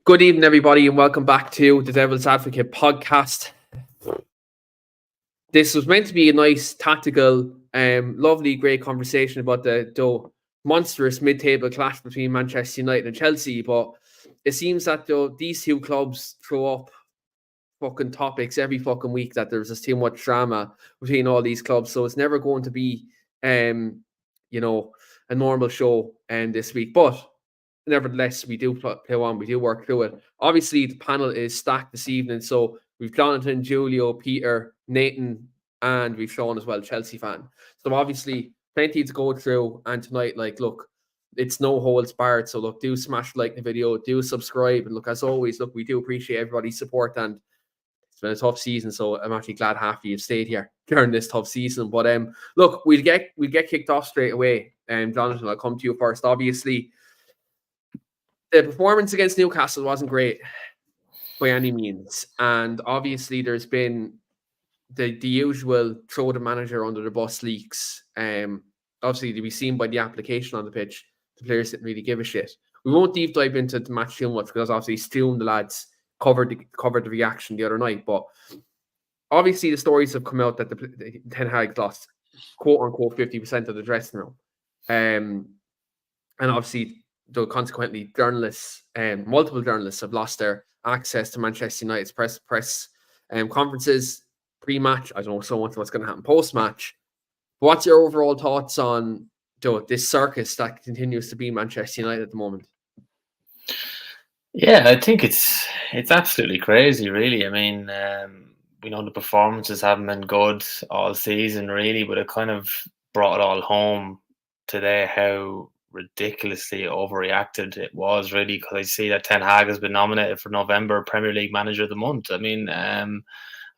Good evening, everybody, and welcome back to the Devil's Advocate podcast. This was meant to be a nice, tactical, lovely, great conversation about the monstrous mid-table clash between Manchester United and Chelsea, but it seems that these two clubs throw up fucking topics every fucking week that there's just too much drama between all these clubs, so it's never going to be, a normal show this week, but nevertheless, we do play on. We do work through it. Obviously, the panel is stacked this evening. So we've Jonathan, Julio, Peter, Nathan, and we've Sean as well, Chelsea fan. So obviously, plenty to go through. And tonight, look, it's no holds barred. So look, do smash like the video, do subscribe, and look, as always, look, we do appreciate everybody's support. And it's been a tough season, so I'm actually glad half of you have stayed here during this tough season. But look, we'll get kicked off straight away. Jonathan, I'll come to you first. Obviously, the performance against Newcastle wasn't great by any means. And obviously there's been the usual throw the manager under the bus leaks. Obviously to be seen by the application on the pitch, the players didn't really give a shit. We won't deep dive into the match too much because obviously Stu and the lads covered the reaction the other night. But obviously the stories have come out that the Ten Hag lost quote unquote 50% of the dressing room. And obviously consequently, journalists and multiple journalists have lost their access to Manchester United's press conferences pre-match. I don't know so much what's going to happen post-match. What's your overall thoughts on this circus that continues to be Manchester United at the moment? Yeah, I think it's absolutely crazy, really. I mean, we know the performances haven't been good all season, really, but it kind of brought it all home today how ridiculously overreacted it was, really, because I see that Ten Hag has been nominated for November Premier League Manager of the Month. I mean, I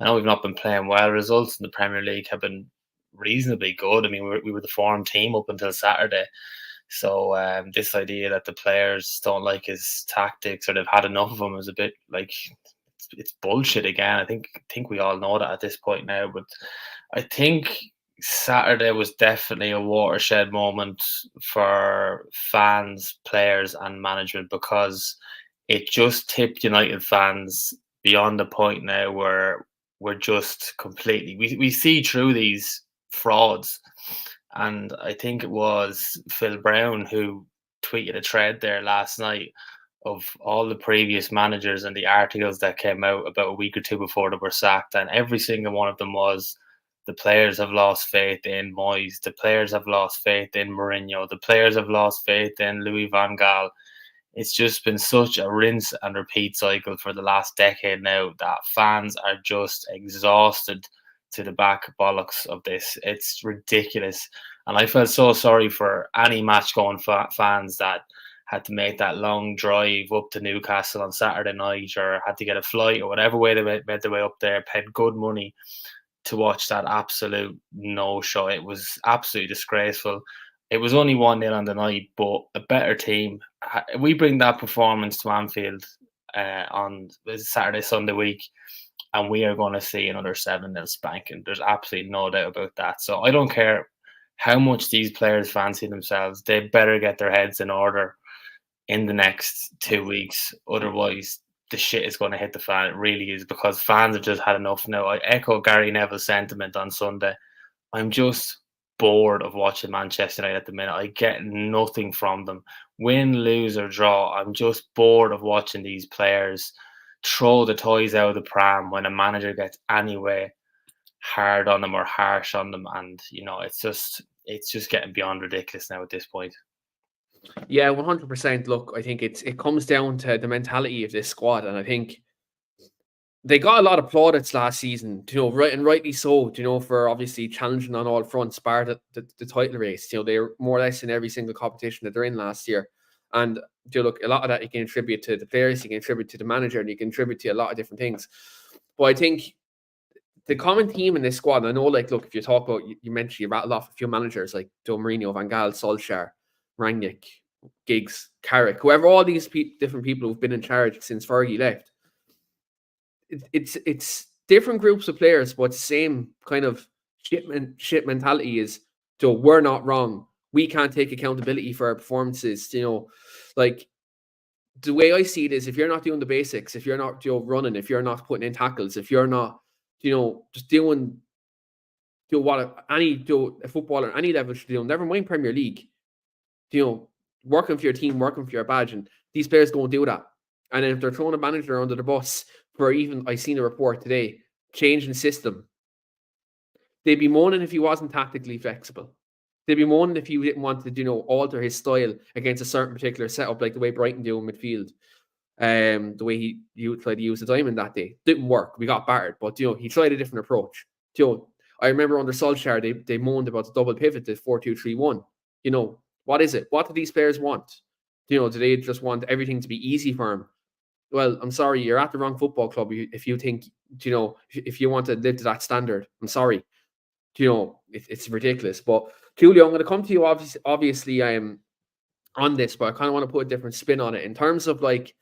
know we've not been playing well. Results in the Premier League have been reasonably good. I mean, we were the form team up until Saturday. So this idea that the players don't like his tactics or they've had enough of him is a bit like it's bullshit again. I think we all know that at this point now, but I think Saturday was definitely a watershed moment for fans, players, and management because it just tipped United fans beyond the point now where we're just completely we see through these frauds. And I think it was Phil Brown who tweeted a thread there last night of all the previous managers and the articles that came out about a week or two before they were sacked, and every single one of them was the players have lost faith in Moyes, the players have lost faith in Mourinho, the players have lost faith in Louis van Gaal. It's just been such a rinse and repeat cycle for the last decade now that fans are just exhausted to the back bollocks of this. It's ridiculous. And I felt so sorry for any match going fans that had to make that long drive up to Newcastle on Saturday night or had to get a flight or whatever way they made their way up there, paid good money to watch that absolute no-show. It was absolutely disgraceful. It was only 1-0 on the night, but a better team. We bring that performance to Anfield on Saturday, Sunday week, and we are going to see another 7-0 spanking. There's absolutely no doubt about that. So I don't care how much these players fancy themselves. They better get their heads in order in the next 2 weeks. Otherwise, the shit is going to hit the fan. It really is, because fans have just had enough now. I echo Gary Neville's sentiment on Sunday. I'm just bored of watching Manchester United at the minute. I get nothing from them. Win, lose or draw, I'm just bored of watching these players throw the toys out of the pram when a manager gets anyway hard on them or harsh on them. And, it's just getting beyond ridiculous now at this point. Yeah, 100%. Look, I think it comes down to the mentality of this squad, and I think they got a lot of plaudits last season, rightly so, for obviously challenging on all fronts, bar the title race. They're more or less in every single competition that they're in last year. And look, a lot of that you can attribute to the players, you can attribute to the manager, and you can attribute to a lot of different things. But I think the common theme in this squad, I know, look, if you talk about, you mentioned, you rattled off a few managers like Mourinho, Van Gaal, Solskjaer, Rangnick, Giggs, Carrick, whoever, all these different people who've been in charge since Fergie left. It's different groups of players, but same kind of shit mentality is, we're not wrong. We can't take accountability for our performances. the way I see it is, if you're not doing the basics, if you're not running, if you're not putting in tackles, if you're not just doing what a footballer at any level should do, never mind Premier League, working for your team, working for your badge, and these players don't do that. And if they're throwing a manager under the bus for even, I seen a report today, changing system, they'd be moaning if he wasn't tactically flexible. They'd be moaning if he didn't want to, alter his style against a certain particular setup, like the way Brighton do in midfield. The way he tried to use the diamond that day didn't work. We got battered, but he tried a different approach. I remember under Solskjaer, they moaned about the double pivot, the 4-2-3-1. What is it? What do these players want? Do they just want everything to be easy for them? Well, I'm sorry, you're at the wrong football club if you think, if you want to live to that standard. I'm sorry. It's ridiculous. But Julio, I'm going to come to you obviously on this, but I kind of want to put a different spin on it in terms of, like,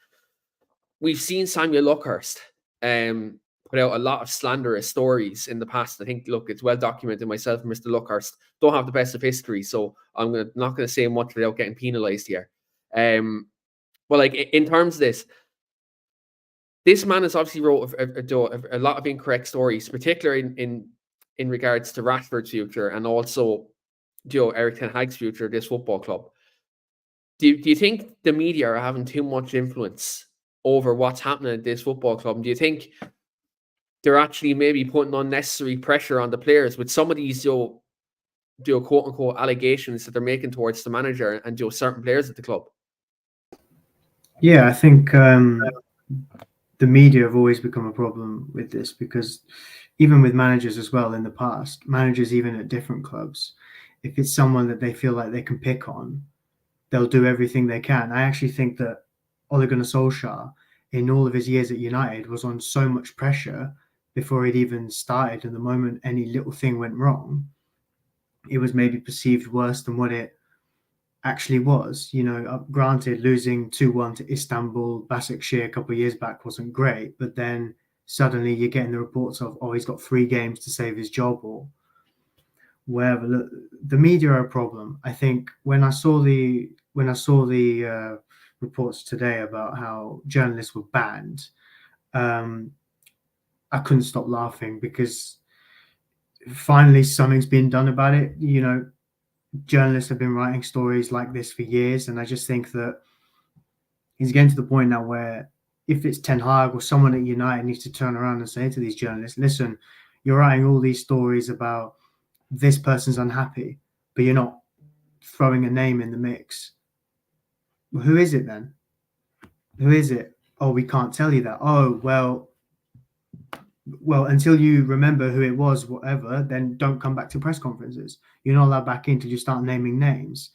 we've seen Samuel Luckhurst put out a lot of slanderous stories in the past. I think, look, it's well documented. Myself and Mr. Luckhurst don't have the best of history, so I'm not going to say much without getting penalised here. But, like, in terms of this man has obviously wrote a lot of incorrect stories, particularly in regards to Rashford's future and also Eric Ten Hag's future of this football club. Do you think the media are having too much influence over what's happening at this football club? And do you think they're actually maybe putting unnecessary pressure on the players with some of these quote unquote allegations that they're making towards the manager and certain players at the club? Yeah, I think the media have always become a problem with this, because even with managers as well in the past, managers even at different clubs, if it's someone that they feel like they can pick on, they'll do everything they can. I actually think that Ole Gunnar Solskjaer, in all of his years at United, was on so much pressure before he'd even started, and the moment any little thing went wrong, it was maybe perceived worse than what it actually was. Granted, losing 2-1 to Istanbul Başakşehir a couple of years back wasn't great, but then suddenly you're getting the reports of, he's got 3 games to save his job or wherever. Look, the media are a problem. I think when I saw the reports today about how journalists were banned, I couldn't stop laughing, because finally something's been done about it. Journalists have been writing stories like this for years, and I just think that he's getting to the point now where if it's Ten Hag or someone at United needs to turn around and say to these journalists, listen, you're writing all these stories about this person's unhappy, but you're not throwing a name in the mix. Well, who is it then? Who is it? Oh, we can't tell you that. Oh, well, until you remember who it was, whatever, then don't come back to press conferences. You're not allowed back in until you start naming names.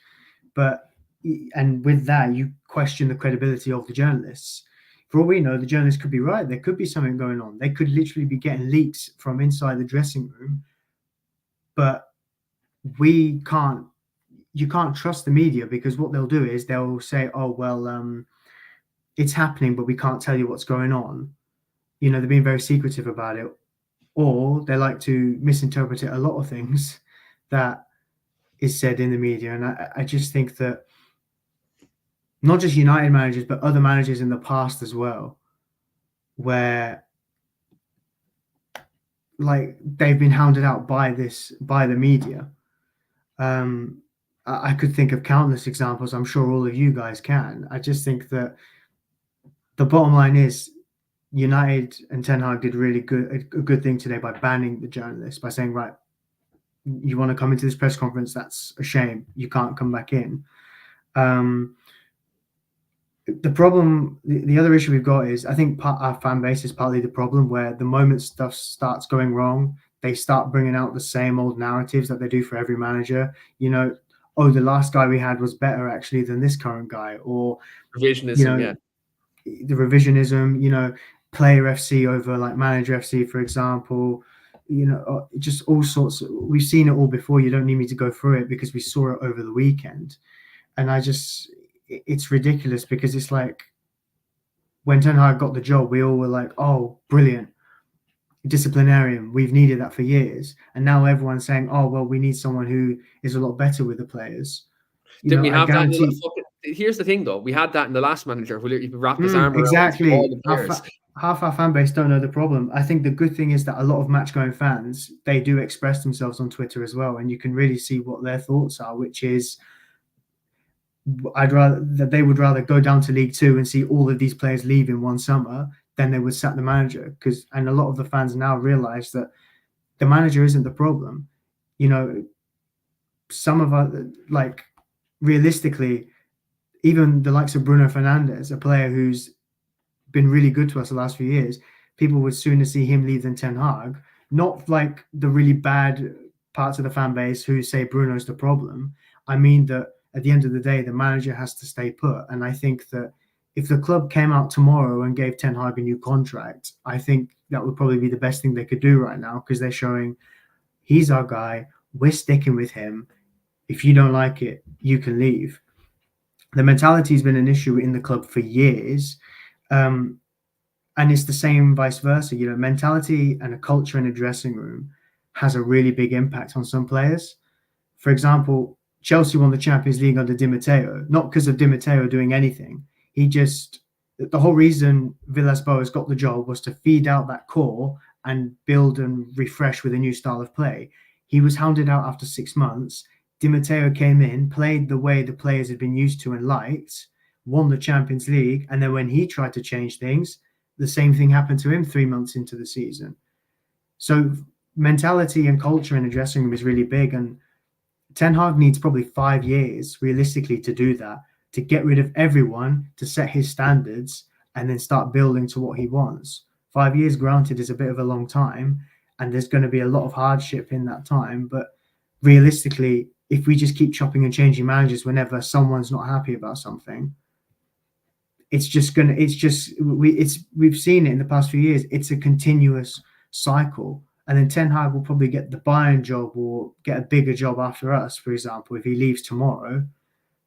And with that, you question the credibility of the journalists. For all we know, the journalists could be right. There could be something going on. They could literally be getting leaks from inside the dressing room. But you can't trust the media, because what they'll do is they'll say, oh, well, it's happening, but we can't tell you what's going on. They're being very secretive about it, or they like to misinterpret a lot of things that is said in the media. And I just think that not just United managers, but other managers in the past as well, where like they've been hounded out by the media. I could think of countless examples. I'm sure all of you guys can. I just think that the bottom line is United and Ten Hag did a good thing today by banning the journalists, by saying, right, you want to come into this press conference, that's a shame. You can't come back in. The problem, the other issue we've got is, I think our fan base is partly the problem, where the moment stuff starts going wrong, they start bringing out the same old narratives that they do for every manager. Oh, the last guy we had was better actually than this current guy, or revisionism, the revisionism, player FC over like manager FC, for example, just all sorts. We've seen it all before. You don't need me to go through it, because we saw it over the weekend. And it's ridiculous, because it's like when Ten Hag got the job, we all were like, oh, brilliant, disciplinarian, we've needed that for years. And now everyone's saying, oh, well, we need someone who is a lot better with the players. Didn't we have here's the thing, though. We had that in the last manager who literally wrapped his arm around exactly. all the players. Half our fan base don't know the problem. I think the good thing is that a lot of match-going fans, they do express themselves on Twitter as well, and you can really see what their thoughts are, which is they would rather go down to League Two and see all of these players leave in one summer than they would sack the manager. And a lot of the fans now realize that the manager isn't the problem. You know, some of our, like, realistically, even the likes of Bruno Fernandes, a player who's been really good to us the last few years, people would sooner see him leave than Ten Hag. Not like the really bad parts of the fan base who say Bruno's the problem. I mean that at the end of the day, the manager has to stay put. And I think that if the club came out tomorrow and gave Ten Hag a new contract, I think that would probably be the best thing they could do right now, because they're showing he's our guy, we're sticking with him. If you don't like it, you can leave. The mentality has been an issue in the club for years. And it's the same vice versa. You know, mentality and a culture in a dressing room has a really big impact on some players. For example, Chelsea won the Champions League under Di Matteo, not because of Di Matteo doing anything. The whole reason Villas-Boas got the job was to feed out that core and build and refresh with a new style of play. He was hounded out after 6 months. Di Matteo came in, played the way the players had been used to and liked, won the Champions League, and then when he tried to change things, the same thing happened to him 3 months into the season. So mentality and culture in a dressing room is really big, and Ten Hag needs probably 5 years realistically to do that, to get rid of everyone, to set his standards, and then start building to what he wants. 5 years, granted, is a bit of a long time, and there's going to be a lot of hardship in that time, but realistically, if we just keep chopping and changing managers whenever someone's not happy about something, we've seen it in the past few years. It's a continuous cycle. And then Ten Hag will probably get the Bayern job or get a bigger job after us, for example, if he leaves tomorrow,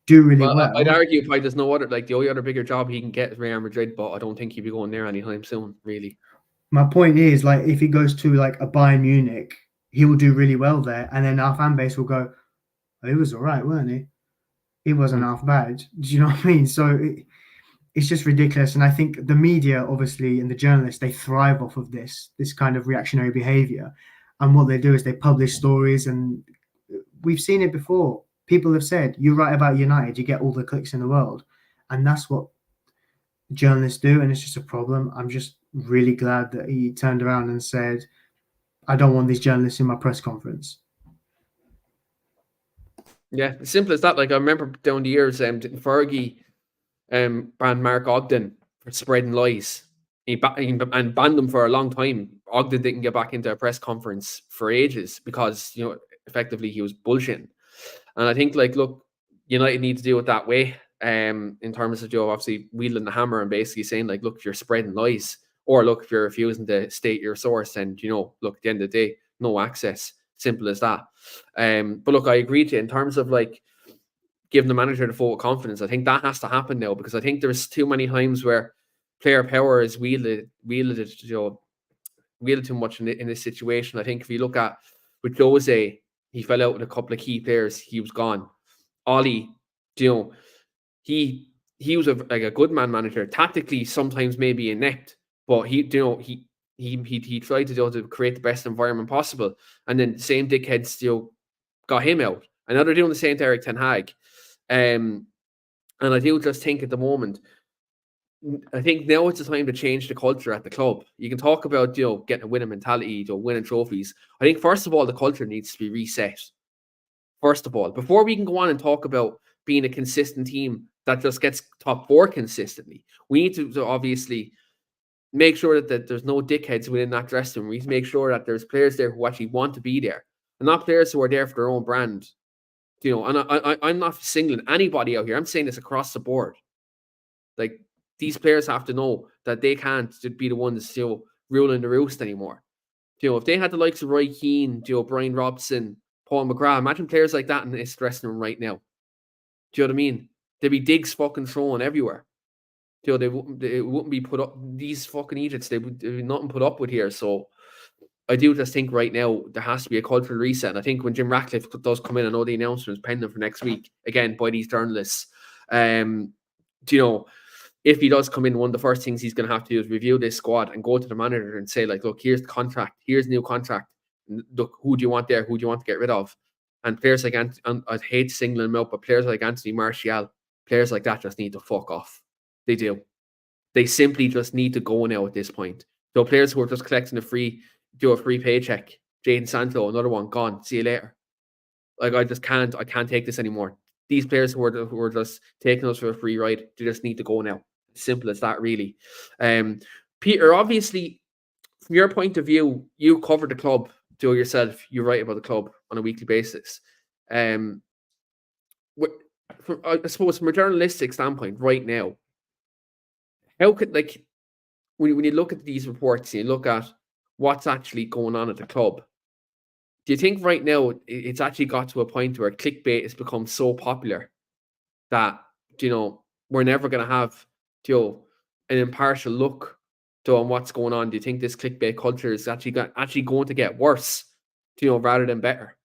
do really well. I'd argue probably there's no other, like the only other bigger job he can get is Real Madrid, but I don't think he'll be going there anytime soon, really. My point is, like, if he goes to like a Bayern Munich, he will do really well there. And then our fan base will go, oh, he was all right, weren't he? He wasn't half bad. Do you know what I mean? So it's just ridiculous. And I think the media, obviously, and the journalists, they thrive off of this kind of reactionary behavior. And what they do is they publish stories, and we've seen it before. People have said, you write about United, you get all the clicks in the world. And that's what journalists do, and it's just a problem. I'm just really glad that he turned around and said, I don't want these journalists in my press conference. Yeah, as simple as that. Like, I remember down the years, Fergie banned Mark Ogden for spreading lies. He banned them for a long time. Ogden didn't get back into a press conference for ages because, you know, effectively he was bullshitting. And I think, like, look, United need to do it that way. In terms of, Joe, obviously wielding the hammer and basically saying, like, look, if you're spreading lies, or look, if you're refusing to state your source, and, you know, look, at the end of the day, no access. Simple as that. But look, I agree to you in terms of, like, giving the manager the full confidence. I think that has to happen now, because I think there's too many times where player power is wielded too much in this situation. I think if you look at with Jose, he fell out with a couple of key players. He was gone. Ollie, you know, he was a good man manager. Tactically, sometimes maybe inept, but he tried to create the best environment possible. And then the same dickheads got him out. And now they're doing the same to Eric Ten Hag. And I do just think at the moment, I think now it's the time to change the culture at the club. You can talk about, getting a winning mentality, winning trophies. I think, first of all, the culture needs to be reset. First of all, before we can go on and talk about being a consistent team that just gets top 4 consistently, we need to obviously make sure that there's no dickheads within that dressing room. We need to make sure that there's players there who actually want to be there, and not players who are there for their own brand. And I'm not singling anybody out here. I'm saying this across the board. Like, these players have to know that they can't be the ones ruling the roost anymore. If they had the likes of Roy Keane, Brian Robson, Paul McGrath, imagine players like that in this dressing room right now. Do you know what I mean? There'd be digs fucking thrown everywhere. They wouldn't be put up. These fucking idiots, there'd be nothing put up with here. So I do just think right now there has to be a cultural reset. And I think when Jim Ratcliffe does come in, I know the announcement is pending for next week, again, by these journalists. You know, if he does come in, one of the first things he's going to have to do is review this squad and go to the manager and say, like, look, here's the contract, here's the new contract. Look, who do you want there? Who do you want to get rid of? And players like I'd hate singling them out, but players like Anthony Martial, players like that just need to fuck off. They do. They simply just need to go now at this point. So players who are just collecting a free paycheck, Jadon Sancho, another one, gone. See you later. Like, I can't take this anymore. These players who are just taking us for a free ride, they just need to go now. Simple as that, really. Peter, obviously, from your point of view, you cover the club, Joe, yourself. You write about the club on a weekly basis. I suppose from a journalistic standpoint, right now, how could, like, when you look at these reports and you look at what's actually going on at the club, do you think right now it's actually got to a point where clickbait has become so popular that, you know, we're never going to have, you know, an impartial look on what's going on? Do you think this clickbait culture is actually going to get worse, you know, rather than better?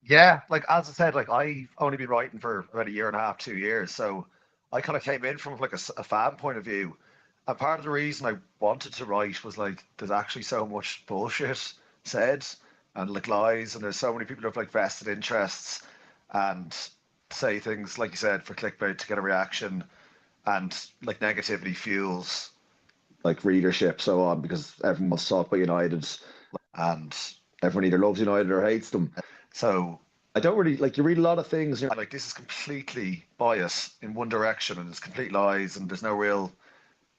Yeah, like as I said, like I've only been writing for about a year and a half, 2 years, so I kind of came in from like a fan point of view. And part of the reason I wanted to write was like there's actually so much bullshit said and like lies, and there's so many people who have like vested interests and say things like you said for clickbait to get a reaction, and like negativity fuels like readership so on because everyone wants to talk about United and everyone either loves United or hates them. So I don't really like, you read a lot of things and you're like, this is completely biased in one direction and it's complete lies and there's no real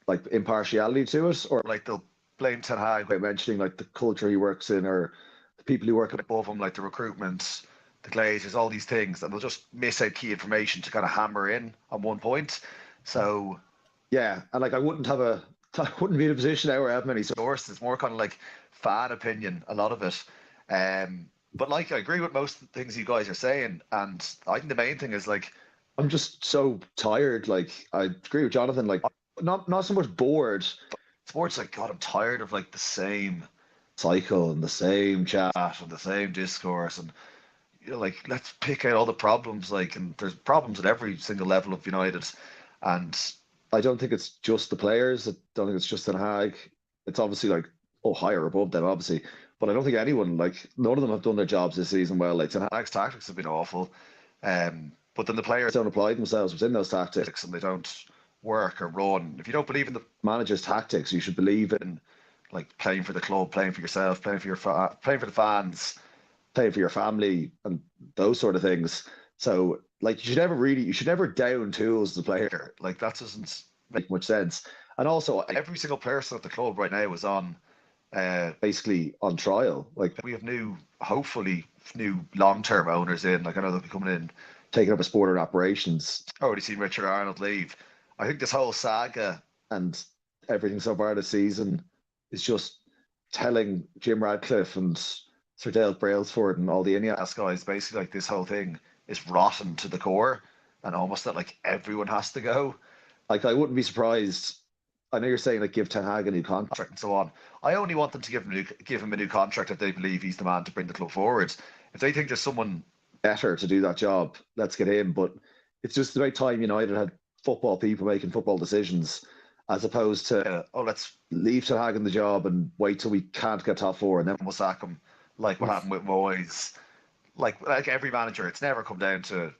like impartiality to it, or like they'll blame Ten Hag by mentioning like the culture he works in or the people who work above him, like the recruitment, the Glazers, all these things, and they'll just miss out key information to kind of hammer in on one point. So yeah, and like I wouldn't be in a position now where I have many sources. It's more kind of like fan opinion, a lot of it. But like I agree with most of the things you guys are saying, and I think the main thing is like I'm just so tired. Like I agree with Jonathan. Like not so much bored. It's more just like, God, I'm tired of like the same cycle and the same chat and the same discourse, and you know, like let's pick out all the problems. Like, and there's problems at every single level of United, and I don't think it's just the players. I don't think it's just Ten Hag. It's obviously like higher above them, obviously. But I don't think anyone, like none of them have done their jobs this season well. Like Ten Hag's tactics have been awful, but then the players don't apply themselves within those tactics, and they don't work or run. If you don't believe in the manager's tactics, you should believe in like playing for the club, playing for yourself, playing for playing for the fans, playing for your family, and those sort of things. So like you should never down tools the player. Like that doesn't make much sense. And also every single person at the club right now is on basically on trial. Like we have hopefully new long-term owners in. Like I know they'll be coming in, taking up a sport and operations. I already seen Richard Arnold leave. I think this whole saga and everything so far this season is just telling Jim Radcliffe and Sir Dale Brailsford and all the Ineos guys basically like this whole thing is rotten to the core, and almost that like everyone has to go. Like I wouldn't be surprised. I know you're saying like give Ten Hag a new contract and so on. I only want them to give him a new contract if they believe he's the man to bring the club forward. If they think there's someone better to do that job, let's get him. But it's just the right time United had football people making football decisions, as opposed to let's leave Ten Hag in the job and wait till we can't get top four and then we'll sack him, like what happened with Moyes. Like every manager, it's never come down to.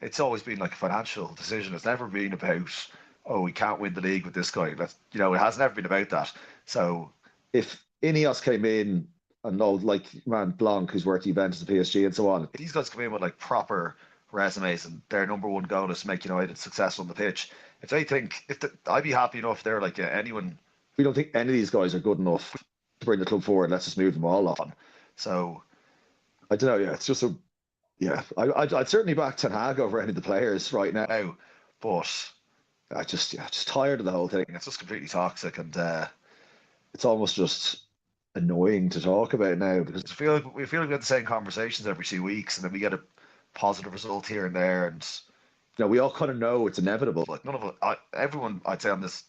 It's always been like a financial decision. It's never been about we can't win the league with this guy. It has never been about that. So if Ineos came in and like Blanc, who's worked at Juventus and PSG and so on, if these guys come in with like proper resumes and their number one goal is to make United successful on the pitch, if they think I'd be happy enough. They're like anyone. We don't think any of these guys are good enough to bring the club forward. Let's just move them all on. So I don't know. Yeah, it's just I'd certainly back Ten Hag over any of the players right now, but I just tired of the whole thing. It's just completely toxic, and it's almost just annoying to talk about now because we feel like we have the same conversations every 2 weeks, and then we get a positive result here and there, and we all kind of know it's inevitable. Like everyone I'd say on this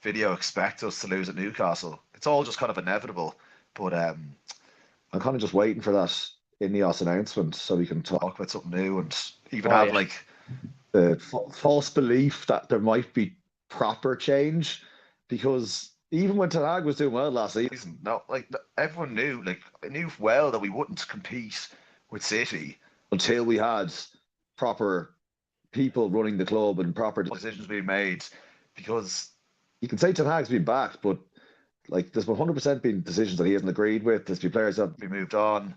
video expects us to lose at Newcastle. It's all just kind of inevitable, but I'm kind of just waiting for that Ineos announcement so we can talk about something new and even Oh, have yeah. like the false belief that there might be proper change, because even when Ten Hag was doing well last season, no, like everyone knew, like knew well that we wouldn't compete with City until we had proper people running the club and proper decisions being made. Because you can say Ten Hag's been back, but like there's 100% been decisions that he hasn't agreed with. There's been players that have been moved on,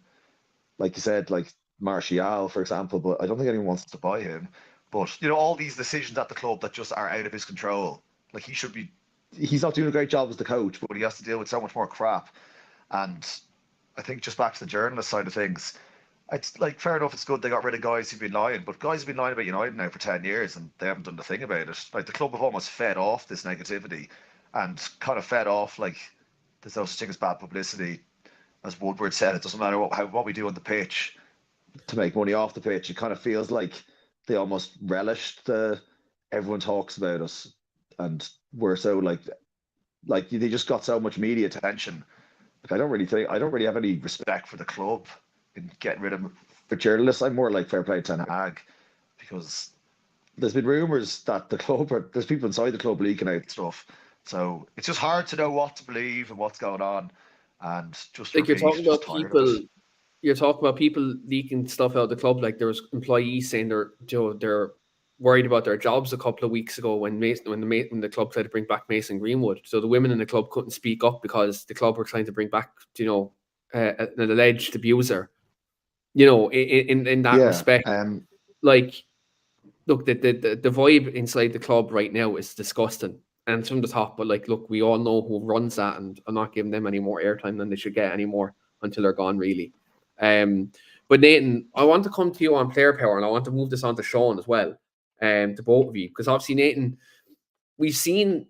like you said, like Martial, for example. But I don't think anyone wants to buy him. But you know, all these decisions at the club that just are out of his control. Like he should be, he's not doing a great job as the coach, but he has to deal with so much more crap. And I think just back to the journalist side of things, it's like fair enough. It's good they got rid of guys who've been lying, but guys have been lying about United now for 10 years, and they haven't done the thing about it. Like the club have almost fed off this negativity, and kind of fed off like there's no such thing as bad publicity. As Woodward said, it doesn't matter what we do on the pitch to make money off the pitch. It kind of feels like they almost relished the everyone talks about us, and we're so like they just got so much media attention. Like I don't really have any respect for the club in getting rid of for journalists. I'm more like fair play to Ten Hag, because there's been rumours that the club or there's people inside the club leaking out stuff. So it's just hard to know what to believe and what's going on. And just Like for me, just tired of it. you're talking about people leaking stuff out of the club. Like there was employees saying they're worried about their jobs a couple of weeks ago when the club tried to bring back Mason Greenwood. So the women in the club couldn't speak up because the club were trying to bring back, an alleged abuser. In that respect, like, look, the vibe inside the club right now is disgusting, and it's from the top. But like, look, we all know who runs that, and I'm not giving them any more airtime than they should get anymore until they're gone, really. But Nathan, I want to come to you on player power, and I want to move this on to Sean as well, to both of you, because obviously, Nathan, we've seen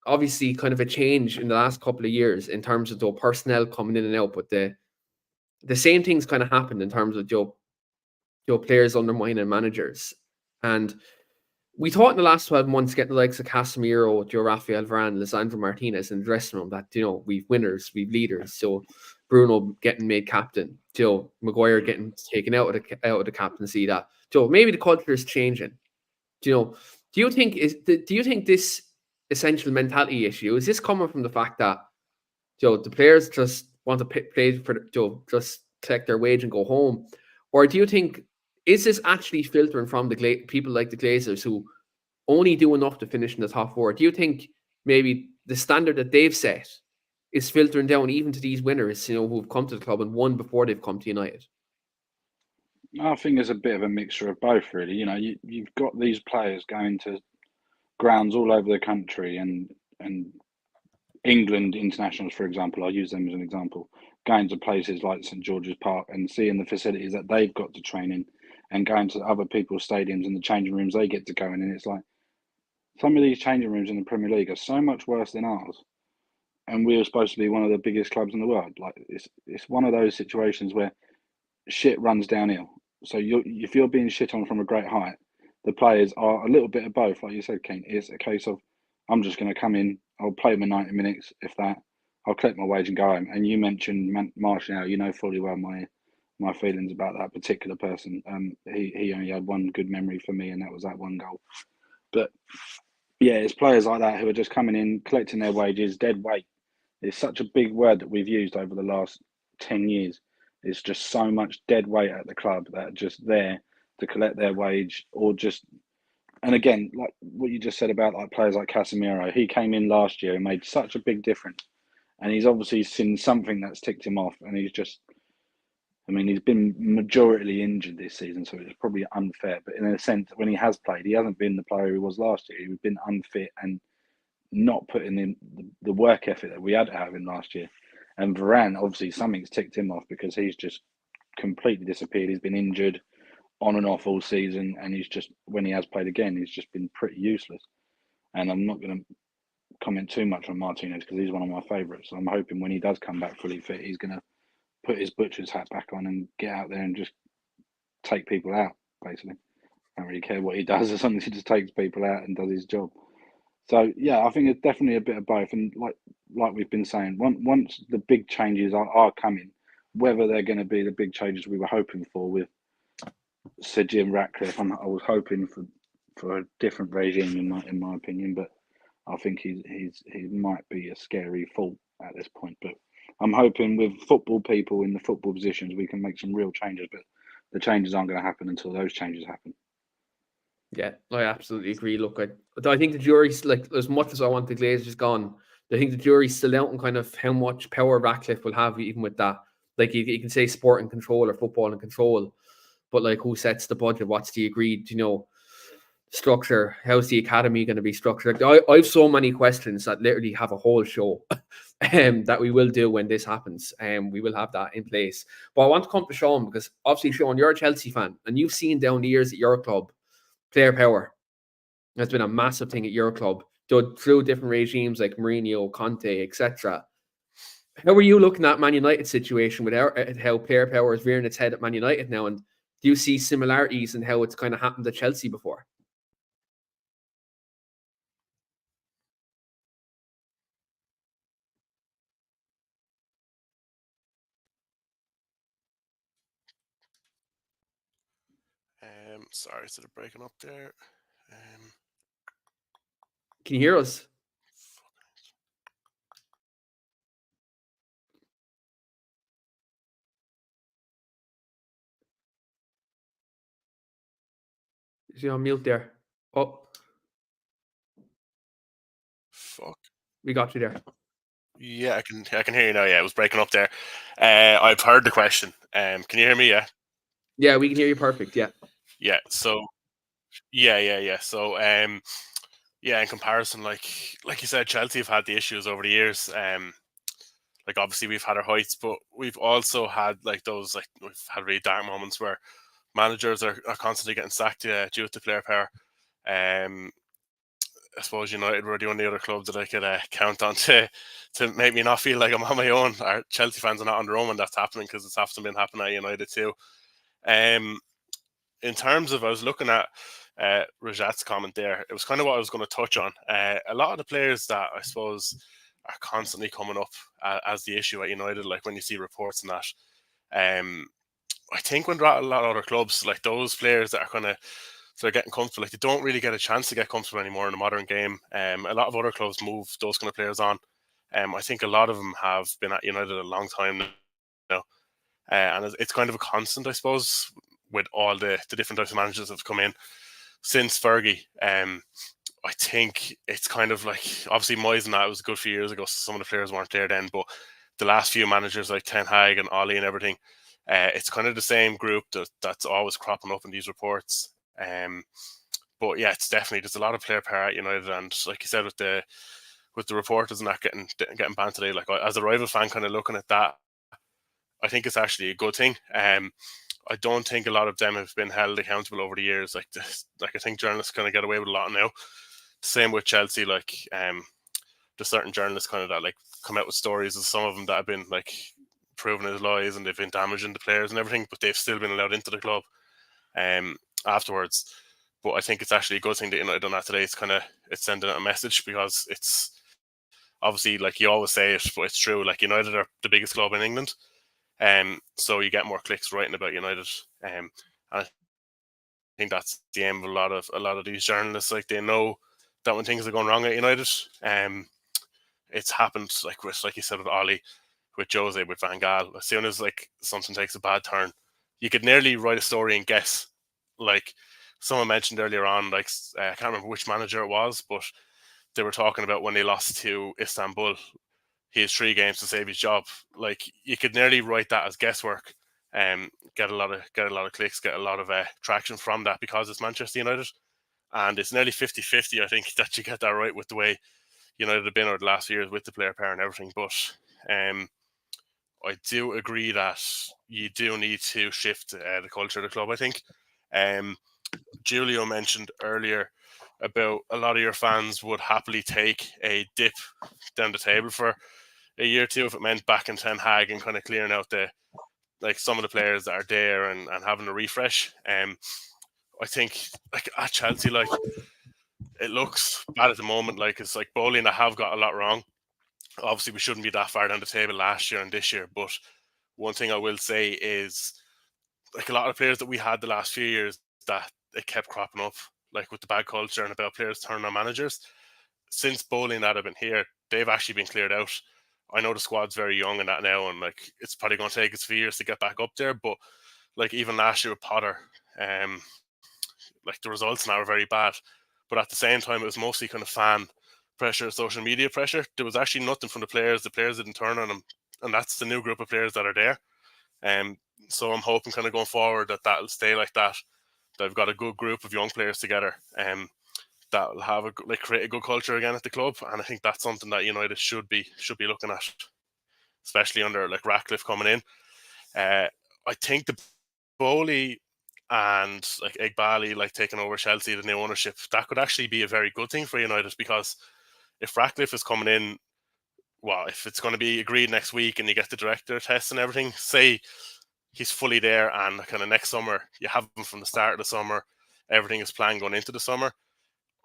obviously kind of a change in the last couple of years in terms of the personnel coming in and out, but the same things kind of happened in terms of players undermining managers. And we thought in the last 12 months, getting the likes of Casemiro, Rafael Varane, Lisandro Martinez in the dressing room, that, we've winners, we've leaders. So Bruno getting made captain, Maguire getting taken out of the captaincy, that, maybe the culture is changing. Do you think this essential mentality issue, is this coming from the fact that, the players just want to play for, just collect their wage and go home? Or do you think, is this actually filtering from the people like the Glazers who only do enough to finish in the top four? Do you think maybe the standard that they've set is filtering down even to these winners, who've come to the club and won before they've come to United? I think there's a bit of a mixture of both, really. You've got these players going to grounds all over the country, and England internationals, for example, I'll use them as an example, going to places like St George's Park and seeing the facilities that they've got to train in, and going to other people's stadiums and the changing rooms they get to go in. And it's like, some of these changing rooms in the Premier League are so much worse than ours. And we are supposed to be one of the biggest clubs in the world. Like, it's one of those situations where shit runs downhill. So if you're being shit on from a great height, the players are a little bit of both. Like you said, Keane, it's a case of, I'm just going to come in, I'll play my 90 minutes, if that, I'll collect my wage and go home. And you mentioned Martial, you know fully well my feelings about that particular person. He only had one good memory for me, and that was that one goal. But yeah, it's players like that who are just coming in, collecting their wages, dead weight. It's such a big word that we've used over the last 10 years. It's just so much dead weight at the club that are just there to collect their wage, or just, and again, like what you just said about like players like Casemiro, he came in last year and made such a big difference. And he's obviously seen something that's ticked him off, and he's been majority injured this season, so it's probably unfair. But in a sense, when he has played, he hasn't been the player he was last year. He's been unfit and not putting in the work ethic that we had to have in last year. And Varane, obviously, something's ticked him off, because he's just completely disappeared. He's been injured on and off all season, and he's just, when he has played again, he's just been pretty useless. And I'm not going to comment too much on Martinez, because he's one of my favourites. So I'm hoping when he does come back fully fit, he's going to put his butcher's hat back on and get out there and just take people out, basically. I don't really care what he does, as long as he just takes people out and does his job. So yeah, I think it's definitely a bit of both. And like we've been saying, once the big changes are coming, whether they're going to be the big changes we were hoping for with Sir Jim Ratcliffe. I was hoping for a different regime in my opinion, but I think he might be a scary thought at this point. But I'm hoping with football people in the football positions we can make some real changes. But the changes aren't going to happen until those changes happen. Yeah, I absolutely agree. Look, I think the jury's, like, as much as I want the Glazers gone, I think the jury's still out on kind of how much power Ratcliffe will have even with that. Like, you can say sport and control or football and control, but like, who sets the budget? What's the agreed, structure? How's the academy going to be structured? I have so many questions that literally have a whole show that we will do when this happens. We will have that in place. But I want to come to Sean, because obviously, Sean, you're a Chelsea fan and you've seen down the years at your club, player power has been a massive thing at your club, through different regimes like Mourinho, Conte, etc. How are you looking at Man United situation with how player power is rearing its head at Man United now? And do you see similarities in how it's kind of happened at Chelsea before? Sorry, is it breaking up there? Can you hear us? Is he on mute there? Oh, Fuck. we got you there. Yeah, I can hear you now. Yeah, it was breaking up there. I've heard the question. Can you hear me? Yeah. Yeah, we can hear you perfect. Yeah. Yeah. So, yeah. So, yeah, in comparison, like you said, Chelsea have had the issues over the years. Like, obviously we've had our heights, but we've also had like those, like, we've had really dark moments where managers are constantly getting sacked due to player power. I suppose United were the only other club that I could count on to make me not feel like I'm on my own. Our Chelsea fans are not on their own when that's happening, because it's often been happening at United too. In terms of, I was looking at Rajat's comment there, it was kind of what I was going to touch on. A lot of the players that I suppose are constantly coming up as the issue at United, like when you see reports and that, I think when a lot of other clubs, like those players that are kind of, so they're getting comfortable, like they don't really get a chance to get comfortable anymore in the modern game. A lot of other clubs move those kind of players on. I think a lot of them have been at United a long time now, and it's kind of a constant, I suppose, with all the different types of managers that have come in since Fergie. I think it's kind of like, obviously Moyes and that was a good few years ago, so some of the players weren't there then, but the last few managers like Ten Hag and Ollie and everything, it's kind of the same group that's always cropping up in these reports. But yeah, it's definitely, there's a lot of player power at United, and like you said, with the reporters and that getting banned today, like as a rival fan, kind of looking at that, I think it's actually a good thing. I don't think a lot of them have been held accountable over the years. Like I think journalists kind of get away with a lot now. Same with Chelsea, like there's certain journalists kind of that like come out with stories of some of them that have been like proven as lies, and they've been damaging the players and everything, but they've still been allowed into the club afterwards. But I think it's actually a good thing that United done that today. It's sending out a message, because it's obviously, like you always say it, but it's true. Like United are the biggest club in England, so you get more clicks writing about United. And I think that's the aim of a lot of these journalists. Like they know that when things are going wrong at United, it's happened like you said with Ollie, with Jose, with Van Gaal. As soon as like something takes a bad turn, you could nearly write a story and guess. Like someone mentioned earlier on, like I can't remember which manager it was, but they were talking about when they lost to Istanbul, he has 3 games to save his job. Like you could nearly write that as guesswork, get a lot of clicks, get a lot of traction from that, because it's Manchester United, and it's nearly 50-50. I think that you get that right with the way United have been over the last few years with the player power and everything. But I do agree that you do need to shift the culture of the club, I think. Julio mentioned earlier about a lot of your fans would happily take a dip down the table for a year or two if it meant backing Ten Hag and kind of clearing out some of the players that are there and having a refresh. I think like at Chelsea, like it looks bad at the moment. Like it's like Bowling, I have got a lot wrong. Obviously, we shouldn't be that far down the table last year and this year, but one thing I will say is, like, a lot of players that we had the last few years, that it kept cropping up, like with the bad culture and about players turning on managers. Since Bowley and that have been here, they've actually been cleared out. I know the squad's very young and that now, and like it's probably going to take us a few years to get back up there. But like even last year with Potter, like the results now are very bad. But at the same time, it was mostly kind of fan pressure, social media pressure. There was actually nothing from the players. The players didn't turn on them, and that's the new group of players that are there. So I'm hoping kind of going forward that that'll stay like that. They've got a good group of young players together, that will have create a good culture again at the club, and I think that's something that United should be looking at, especially under like Ratcliffe coming in. I think the Bowley and like Egbali like taking over Chelsea, the new ownership, that could actually be a very good thing for United, because if Ratcliffe is coming in, well, if it's going to be agreed next week and you get the director test and everything, say he's fully there and kind of next summer you have him from the start of the summer, everything is planned going into the summer,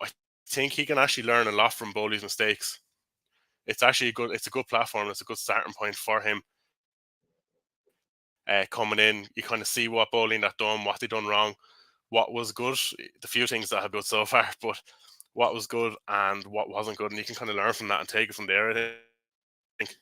I think he can actually learn a lot from Bowley's mistakes. It's actually it's a good platform. It's a good starting point for him. Coming in, you kind of see what Bowley that done, what they done wrong, what was good, the few things that have good so far, but what was good and what wasn't good, and you can kind of learn from that and take it from there, I think.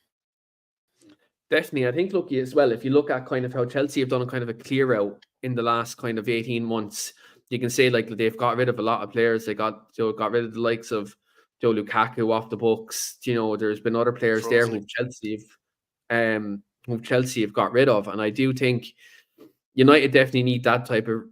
Definitely. I think, look, as well, if you look at kind of how Chelsea have done a kind of a clear out in the last kind of 18 months, you can say like they've got rid of a lot of players. They got rid of the likes of Joe Lukaku off the books. There's been other players there who Chelsea have got rid of, and I do think United definitely need that type of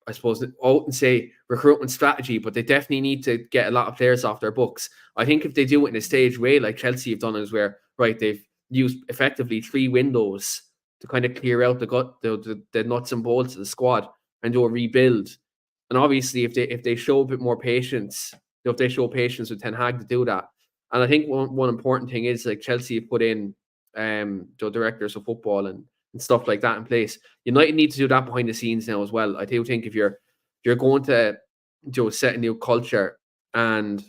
I suppose I wouldn't say recruitment strategy, but they definitely need to get a lot of players off their books. I think if they do it in a staged way, like Chelsea have done, is where they've used effectively 3 windows to kind of clear out the nuts and bolts of the squad and do a rebuild. And obviously, if they show a bit more patience, if they show patience with Ten Hag to do that, and I think one important thing is like Chelsea have put in directors of football and stuff like that in place. United need to do that behind the scenes now as well. I do think if you're going to set a new culture and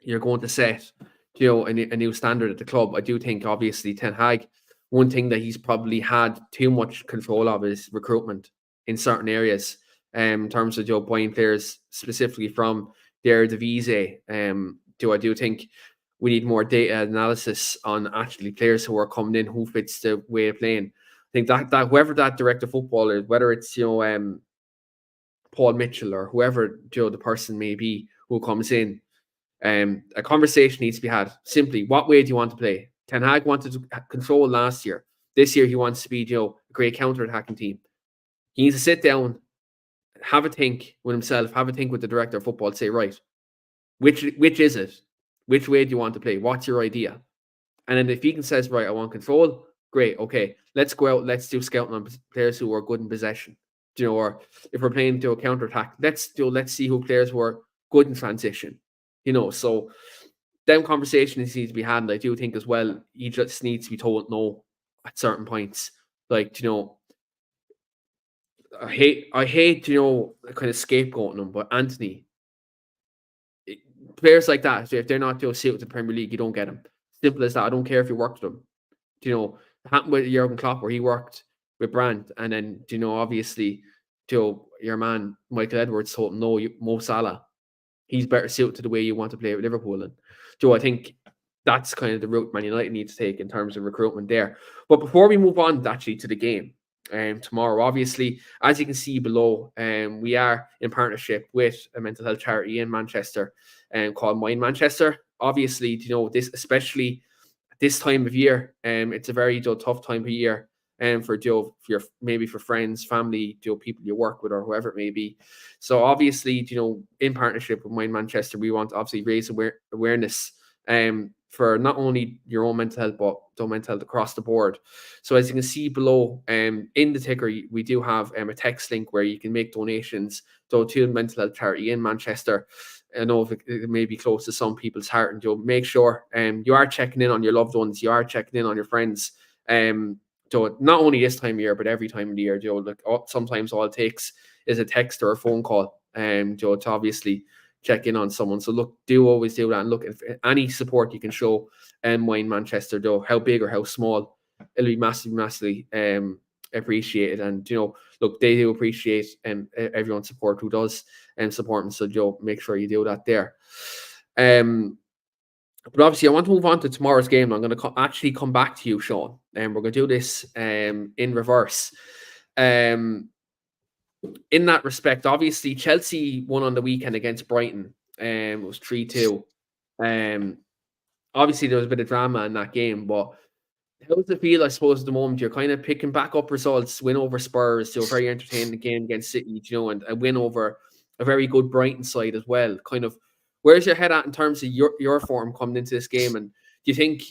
you're going to set a new standard at the club, I do think obviously Ten Hag, one thing that he's probably had too much control of is recruitment in certain areas, in terms of buying players specifically from the Eredivisie. I do think we need more data analysis on actually players who are coming in, who fits the way of playing. I think that whoever that director of football is, whether it's Paul Mitchell or whoever the person may be who comes in, a conversation needs to be had. Simply, what way do you want to play? Ten Hag wanted to control last year. This year he wants to be a great counter-attacking team. He needs to sit down, have a think with himself, have a think with the director of football, say, right, which is it? Which way do you want to play? What's your idea? And then if he says, right, I want control, great, okay, let's go out, let's do scouting on players who are good in possession. Or if we're playing a counter-attack, let's see who players who are good in transition. So them conversations need to be had, and I do think as well, he just needs to be told no at certain points. Like, I hate kind of scapegoating them, but Anthony, players like that, if they're not suited to the Premier League, you don't get them. Simple as that. I don't care if you worked with them. It happened with Jurgen Klopp, where he worked with Brandt, and then obviously your man Michael Edwards told him, no, Mo Salah, he's better suited to the way you want to play with Liverpool. And I think that's kind of the route Man United needs to take in terms of recruitment there. But before we move on actually to the game tomorrow, obviously, as you can see below, we are in partnership with a mental health charity in Manchester called Mind Manchester. Obviously, this, especially this time of year, it's a very tough time of year for maybe for friends, family, people you work with, or whoever it may be. So obviously, in partnership with Mind Manchester, we want to obviously raise awareness for not only your own mental health, but mental health across the board. So as you can see below, in the ticker, we do have a text link where you can make donations to the mental health charity in Manchester. I know if it may be close to some people's heart, and make sure you are checking in on your loved ones, you are checking in on your friends. So not only this time of year, but every time of the year, sometimes all it takes is a text or a phone call, to obviously check in on someone. So look, do always do that, and look, if any support you can show Mind Manchester, how big or how small, it'll be massively appreciated. And look, they do appreciate everyone's support who does support them. So make sure you do that there. But obviously, I want to move on to tomorrow's game. I'm going to actually come back to you, Sean, and we're going to do this in reverse. In that respect, obviously, Chelsea won on the weekend against Brighton. It was 3-2. Obviously, there was a bit of drama in that game, but how does it feel, I suppose, at the moment? You're kind of picking back up results, win over Spurs, to a very entertaining game against City, and a win over a very good Brighton side as well. Kind of, where's your head at in terms of your form coming into this game? And do you think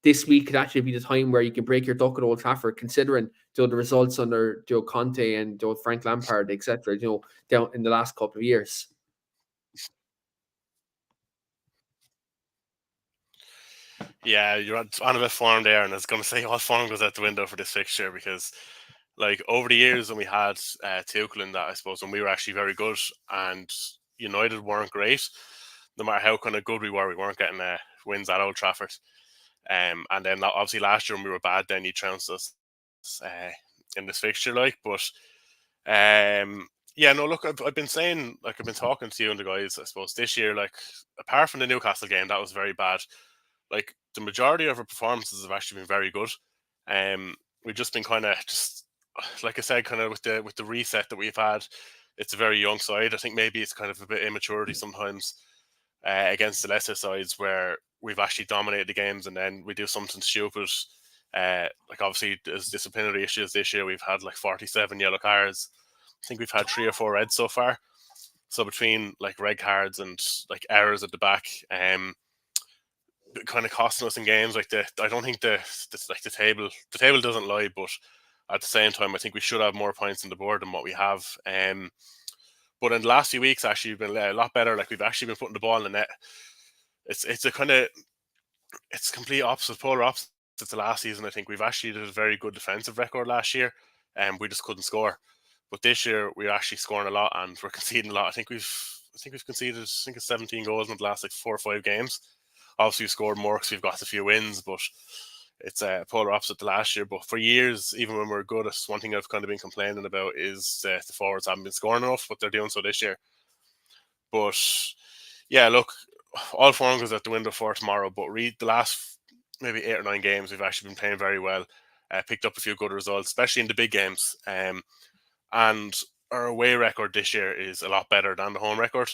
this week could actually be the time where you can break your duck at Old Trafford, considering the results under Conte and Frank Lampard, etc., down in the last couple of years? Yeah, you're on a bit form there, and I was going to say all form goes out the window for this fixture, because like over the years when we had Tuchel in that, I suppose, when we were actually very good and United weren't great, no matter how kind of good we weren't getting wins at Old Trafford. And then obviously last year when we were bad, then you trounced us in this fixture, but yeah, no, look, I've been saying, like, I've been talking to you and the guys, I suppose, this year, like, apart from the Newcastle game, that was very bad. Like, the majority of our performances have actually been very good. We've just been kind of like I said, kind of with the reset that we've had. It's a very young side. I think maybe it's kind of a bit immaturity sometimes against the lesser sides, where we've actually dominated the games and then we do something stupid. Like, obviously, there's disciplinary issues this year. We've had like 47 yellow cards. I think we've had 3 or 4 reds so far. So between like red cards and like errors at the back, kind of costing us in games. Like, I don't think the table doesn't lie, but at the same time, I think we should have more points on the board than what we have. But in the last few weeks, actually, we've been a lot better. Like, we've actually been putting the ball in the net. It's a kind of, it's complete opposite, polar opposite to last season. I think we've actually did a very good defensive record last year, and we just couldn't score. But this year, we're actually scoring a lot and we're conceding a lot. I think we've conceded, I think it's 17 goals in the last like 4 or 5 games. Obviously, we've scored more because we've got a few wins, but it's a polar opposite to last year. But for years, even when we're good, one thing I've kind of been complaining about is the forwards haven't been scoring enough, but they're doing so this year. But yeah, look, all form goes out the window for tomorrow. But read the last maybe 8 or 9 games, we've actually been playing very well. Picked up a few good results, especially in the big games. And our away record this year is a lot better than the home record.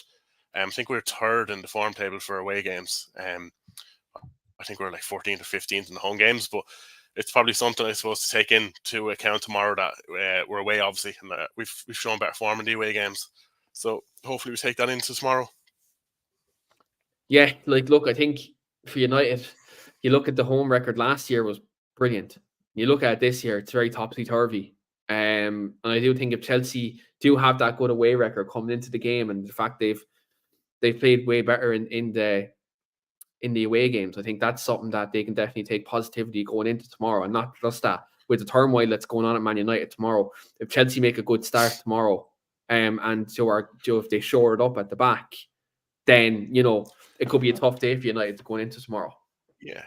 I think we're 3rd in the form table for away games. I think we're like 14th or 15th in the home games, but it's probably something I suppose to take into account tomorrow, that we're away, obviously, and we've shown better form in the away games. So hopefully we take that into tomorrow. Yeah, like, look, I think for United, you look at the home record last year was brilliant. You look at it this year, it's very topsy-turvy. And I do think if Chelsea do have that good away record coming into the game, and the fact they've played way better in the away games, I think that's something that they can definitely take positivity going into tomorrow. And not just that, with the turmoil that's going on at Man United tomorrow, if Chelsea make a good start tomorrow, and so if they shore it up at the back, then it could be a tough day for United going into tomorrow. Yeah,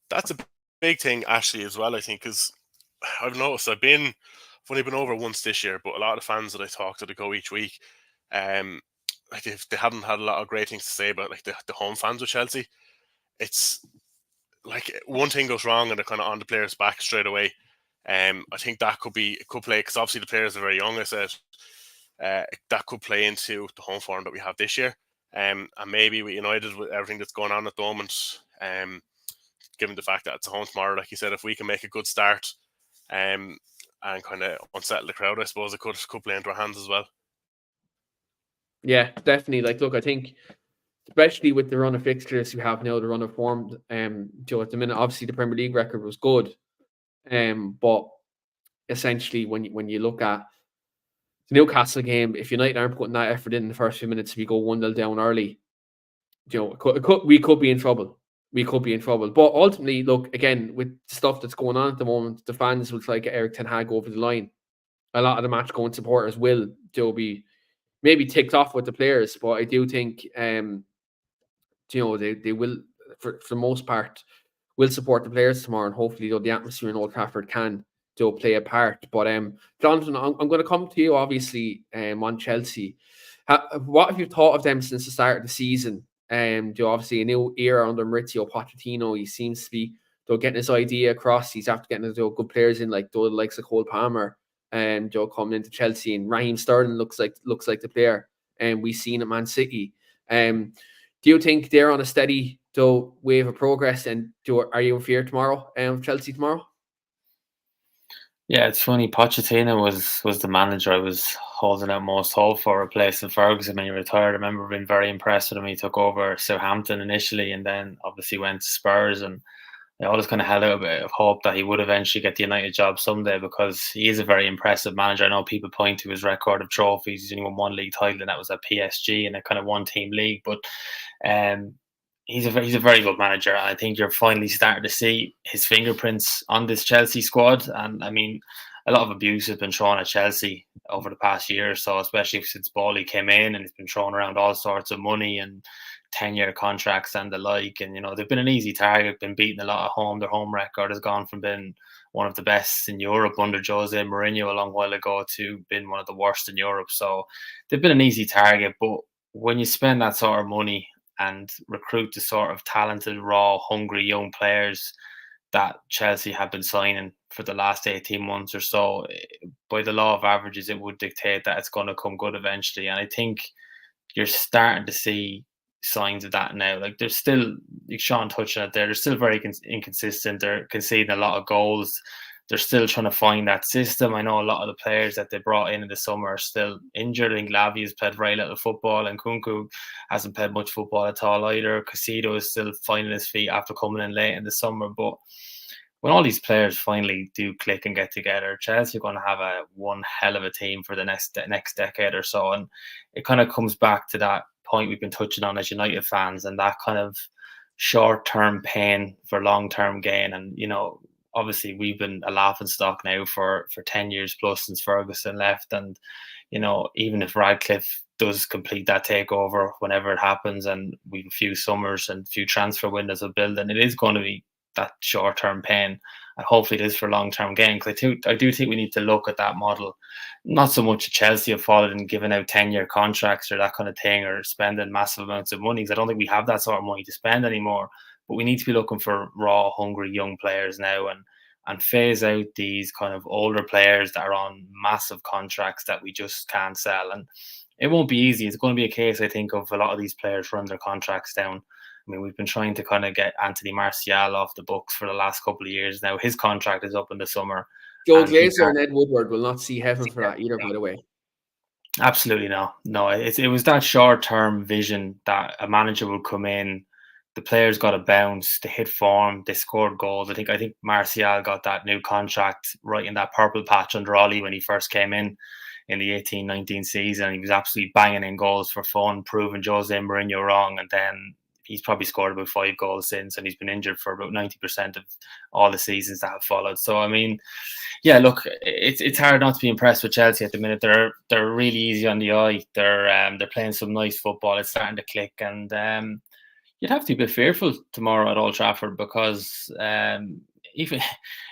that's a big thing, Ashley, as well, I think, because I've noticed I've only been over once this year, but a lot of the fans that I talk to that go each week, like, if they haven't had a lot of great things to say about like the home fans with Chelsea. It's like one thing goes wrong and they're kind of on the players' back straight away. I think that could play, because obviously the players are very young. I said that could play into the home form that we have this year. And maybe with United, with everything that's going on at the moment, given the fact that it's a home tomorrow, like you said, if we can make a good start, and kind of unsettle the crowd, I suppose it could play into our hands as well. Yeah, definitely. Like, look, I think especially with the run of fixtures we have now, the run of form, at the minute, obviously the Premier League record was good, but essentially when you look at the Newcastle game, if United aren't putting that effort in the first few minutes, if we go 1-0 down early, we could be in trouble. We could be in trouble. But ultimately, look, again, with the stuff that's going on at the moment, the fans will try to get Eric Ten Hag over the line. A lot of the match-going supporters will be maybe ticked off with the players, but I do think, they will, for the most part, will support the players tomorrow, and hopefully the atmosphere in Old Trafford can play a part. But Jonathan, I'm going to come to you obviously on Chelsea. What have you thought of them since the start of the season? Obviously a new era under Maurizio Pochettino. He seems to be getting his idea across. He's after getting good players in like the likes of Cole Palmer and coming into Chelsea, and Raheem Sterling looks like the player we've seen at Man City. Do you think they're on a steady wave of progress, and are you in fear tomorrow Chelsea tomorrow? Yeah, it's funny. Pochettino was the manager I was holding out most hope for, replacing Ferguson when he retired. I remember being very impressed with him. He took over Southampton initially, and then obviously went to Spurs. And I always kind of held out a bit of hope that he would eventually get the United job someday, because he is a very impressive manager. I know people point to his record of trophies. He's only won one league title, and that was at PSG in a kind of one-team league. But he's a very good manager, and I think you're finally starting to see his fingerprints on this Chelsea squad. And I mean, a lot of abuse has been thrown at Chelsea over the past year or so, especially since Bowley came in, and it's been thrown around all sorts of money and 10-year contracts and the like. And they've been an easy target, been beaten a lot at home. Their home record has gone from being one of the best in Europe under Jose Mourinho a long while ago to being one of the worst in Europe. So they've been an easy target. But when you spend that sort of money and recruit the sort of talented, raw, hungry young players that Chelsea have been signing for the last 18 months or so, by the law of averages, it would dictate that it's going to come good eventually. And I think you're starting to see signs of that now. Like, there's still, like Sean touched on it there, they're still very inconsistent. They're conceding a lot of goals. They're still trying to find that system. I know a lot of the players that they brought in the summer are still injured. I think Lavia's played very little football, and Kunku hasn't played much football at all either. Casido is still finding his feet after coming in late in the summer. But when all these players finally do click and get together, Chelsea are going to have one hell of a team for the next decade or so. And it kind of comes back to that point we've been touching on as United fans, and that kind of short-term pain for long-term gain. And obviously we've been a laughing stock now for 10 years plus since Ferguson left. And even if Radcliffe does complete that takeover whenever it happens, and we've a few summers and a few transfer windows of building, it is going to be that short-term pain, and hopefully it is for long-term gain. Because I do think we need to look at that model. Not so much Chelsea have followed in giving out 10-year contracts or that kind of thing, or spending massive amounts of money, because I don't think we have that sort of money to spend anymore. But we need to be looking for raw, hungry young players now, and phase out these kind of older players that are on massive contracts that we just can't sell. And it won't be easy. It's going to be a case, I think, of a lot of these players run their contracts down. I mean, we've been trying to kind of get Anthony Martial off the books for the last couple of years now. His contract is up in the summer. Joe Glazer and Ed Woodward will not see heaven for that either, by the way. Absolutely no. It was that short-term vision that a manager would come in, the players got a bounce, they hit form, they scored goals. I think Martial got that new contract right in that purple patch under Ollie when he first came in the 18-19 season. He was absolutely banging in goals for fun, proving Jose Mourinho wrong. And then he's probably scored about 5 goals since, and he's been injured for about 90% of all the seasons that have followed. So, I mean, yeah, look, it's hard not to be impressed with Chelsea at the minute. They're really easy on the eye. They're playing some nice football. It's starting to click, and you'd have to be fearful tomorrow at Old Trafford, because even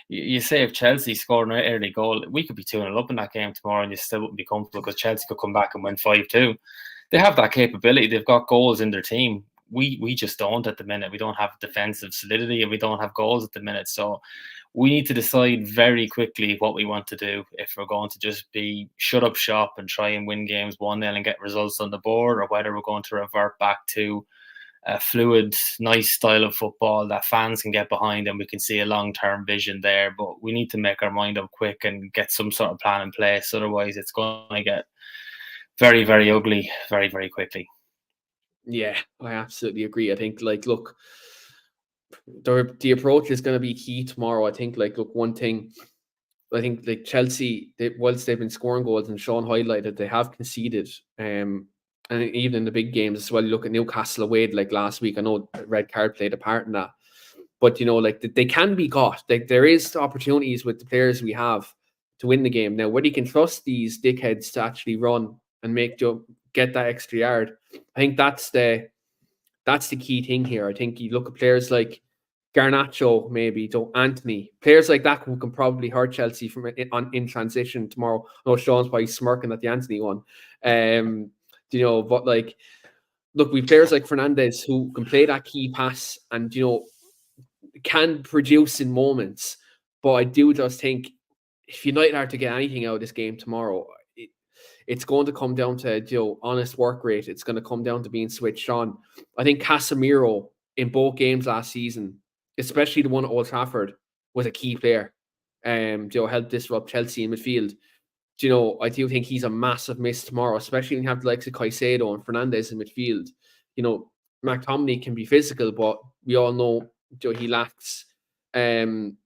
you say if Chelsea scored an early goal, we could be 2-0 up in that game tomorrow, and you still wouldn't be comfortable, because Chelsea could come back and win 5-2. They have that capability. They've got goals in their team. We just don't at the minute. We don't have defensive solidity, and we don't have goals at the minute. So we need to decide very quickly what we want to do, if we're going to just be shut up shop and try and win games 1-0 and get results on the board, or whether we're going to revert back to a fluid, nice style of football that fans can get behind, and we can see a long-term vision there. But we need to make our mind up quick and get some sort of plan in place. Otherwise, it's going to get very, very ugly very, very quickly. Yeah, I absolutely agree. I think, look, the approach is going to be key tomorrow. I think, look, one thing, I think, Chelsea, whilst they've been scoring goals, and Sean highlighted, they have conceded, and even in the big games as well. You look at Newcastle away, last week. I know the red card played a part in that, but they can be got. There is opportunities with the players we have to win the game. Now, whether you can trust these dickheads to actually run and get that extra yard, I think that's the key thing here. I think you look at players like Garnacho, maybe, Anthony, players like that who can probably hurt Chelsea from in transition tomorrow. I know Sean's probably smirking at the Anthony one, but like, look, we players like Fernandes who can play that key pass and can produce in moments. But I do just think if United are to get anything out of this game tomorrow, it's going to come down to honest work rate. It's going to come down to being switched on. I think Casemiro in both games last season, especially the one at Old Trafford, was a key player. Helped disrupt Chelsea in midfield. I do think he's a massive miss tomorrow, especially when you have the likes of Caicedo and Fernandes in midfield. McTominay can be physical, but we all know he lacks. Sometimes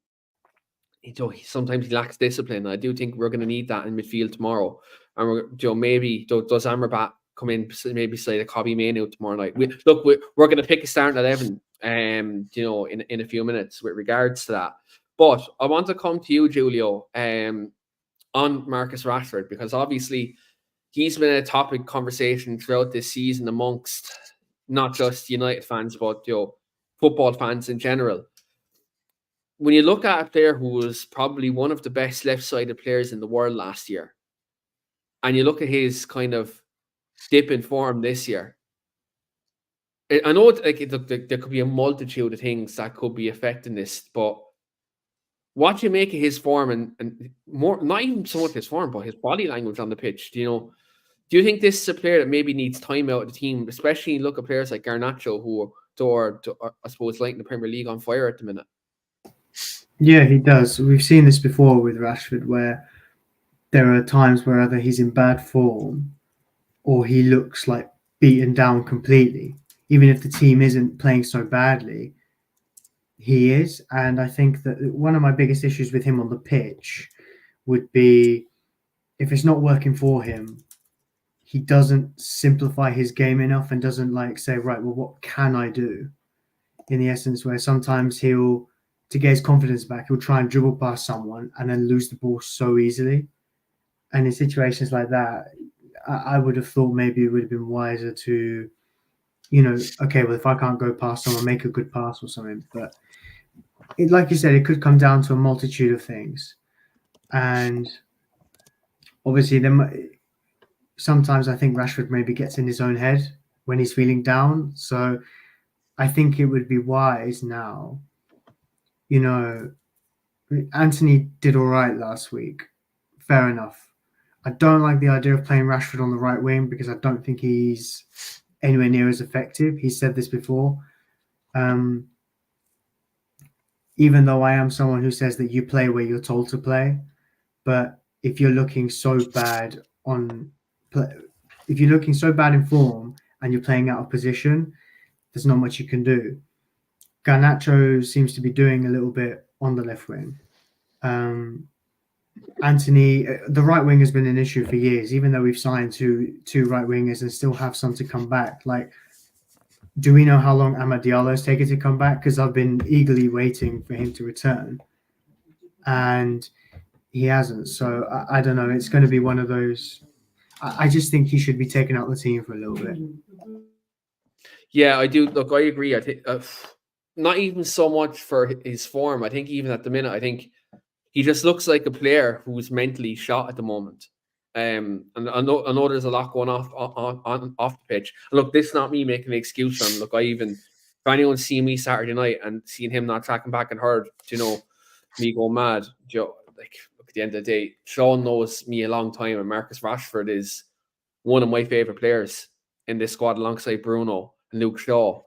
he lacks discipline. I do think we're going to need that in midfield tomorrow. And maybe does Amrabat come in, maybe slide a Kobbie Mainoo tomorrow night. We're going to pick a starting 11. In a few minutes with regards to that. But I want to come to you, Julio, on Marcus Rashford, because obviously he's been a topic conversation throughout this season amongst not just United fans, but football fans in general. When you look at a player who was probably one of the best left-sided players in the world last year, and you look at his kind of dip in form this year, I know there could be a multitude of things that could be affecting this, but what you make of his form and more, not even so much his form, but his body language on the pitch, do you think this is a player that maybe needs time out of the team, especially look at players like Garnacho who are I suppose, lighting the Premier League on fire at the minute? Yeah, he does. We've seen this before with Rashford, where there are times where either he's in bad form or he looks like beaten down completely. Even if the team isn't playing so badly, he is. And I think that one of my biggest issues with him on the pitch would be if it's not working for him, he doesn't simplify his game enough and doesn't say, right, well, what can I do? In the essence, where sometimes to get his confidence back, he'll try and dribble past someone and then lose the ball so easily. And in situations like that, I would have thought maybe it would have been wiser to, okay, well, if I can't go past someone, make a good pass or something. But like you said, it could come down to a multitude of things. And obviously, sometimes I think Rashford maybe gets in his own head when he's feeling down. So I think it would be wise now. Anthony did all right last week. Fair enough. I don't like the idea of playing Rashford on the right wing because I don't think he's anywhere near as effective. He said this before. Even though I am someone who says that you play where you're told to play, but if you're looking so bad in form and you're playing out of position, there's not much you can do. Garnacho seems to be doing a little bit on the left wing. Anthony, the right wing has been an issue for years, even though we've signed two right wingers and still have some to come back. Do we know how long Amad Diallo's taken to come back? Because I've been eagerly waiting for him to return, and he hasn't. So I don't know. It's going to be one of those. I just think he should be taken out of the team for a little bit. Yeah, I do. Look, I agree. I think not even so much for his form. I think even at the minute, I think he just looks like a player who's mentally shot at the moment. And I know there's a lot going off the pitch. And look, this is not me making an excuse for him. Look, if anyone seen me Saturday night and seen him not tracking back and heard, me go mad, look, at the end of the day, Sean knows me a long time, and Marcus Rashford is one of my favourite players in this squad alongside Bruno and Luke Shaw.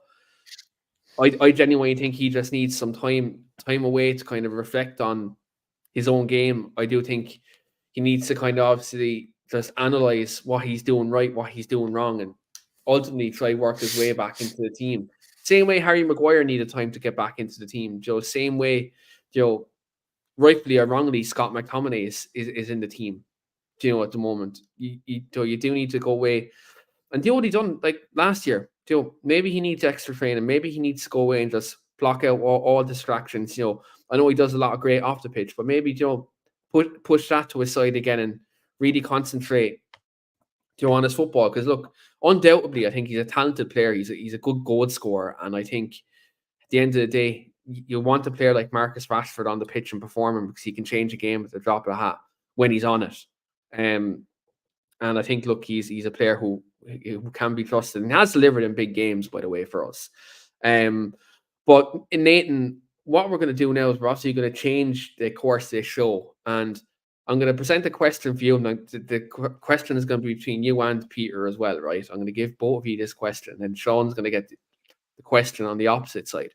I genuinely think he just needs some time away to kind of reflect on his own game. I do think he needs to kind of obviously just analyse what he's doing right, what he's doing wrong, and ultimately try work his way back into the team. Same way Harry Maguire needed time to get back into the team. Same way, rightfully or wrongly, Scott McTominay is in the team. At the moment, you do need to go away and do what he done last year. Maybe he needs extra training. Maybe he needs to go away and just block out all distractions. I know he does a lot of great off the pitch, but maybe push that to his side again and really concentrate on his football. Because look, undoubtedly, I think he's a talented player. He's a good goal scorer, and I think at the end of the day, you want a player like Marcus Rashford on the pitch and performing because he can change a game at the drop of a hat when he's on it. And I think, look, he's a player who can be trusted and has delivered in big games, by the way, for us. But in Nathan, what we're going to do now is we're obviously going to change the course of this show. And I'm going to present a question for you. And the question is going to be between you and Peter as well, right? I'm going to give both of you this question. And Sean's going to get the question on the opposite side.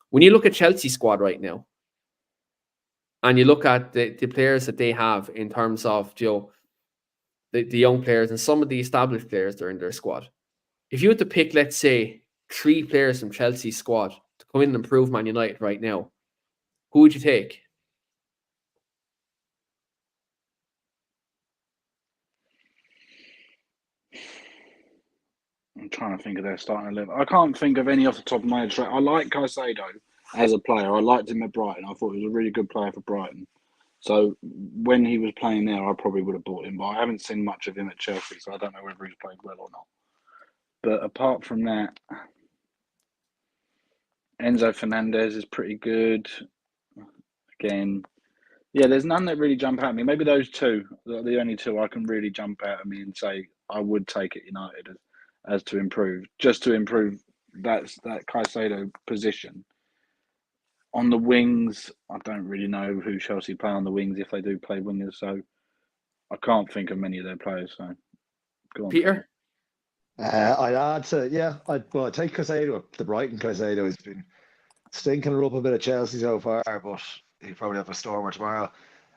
When you look at Chelsea's squad right now, and you look at the players that they have in terms of, the young players and some of the established players that are in their squad, if you had to pick, let's say, 3 players from Chelsea's squad to come in and improve Man United right now, who would you take? I'm trying to think of their starting 11. I can't think of any off the top of my head. I like Caicedo as a player. I liked him at Brighton. I thought he was a really good player for Brighton. So when he was playing there, I probably would have bought him. But I haven't seen much of him at Chelsea, so I don't know whether he's played well or not. But apart from that, Enzo Fernandez is pretty good. Again, yeah, there's none that really jump out at me. Maybe those 2 are the only 2 I can really jump out at me and say I would take it United as to improve, just to improve that Caicedo position. On the wings, I don't really know who Chelsea play on the wings if they do play wingers, so I can't think of many of their players. So, go on, Peter? I'd add to, I'd take Caicedo. The Brighton Caicedo has been stinking it up a bit at Chelsea so far, but he'll probably have a stormer tomorrow.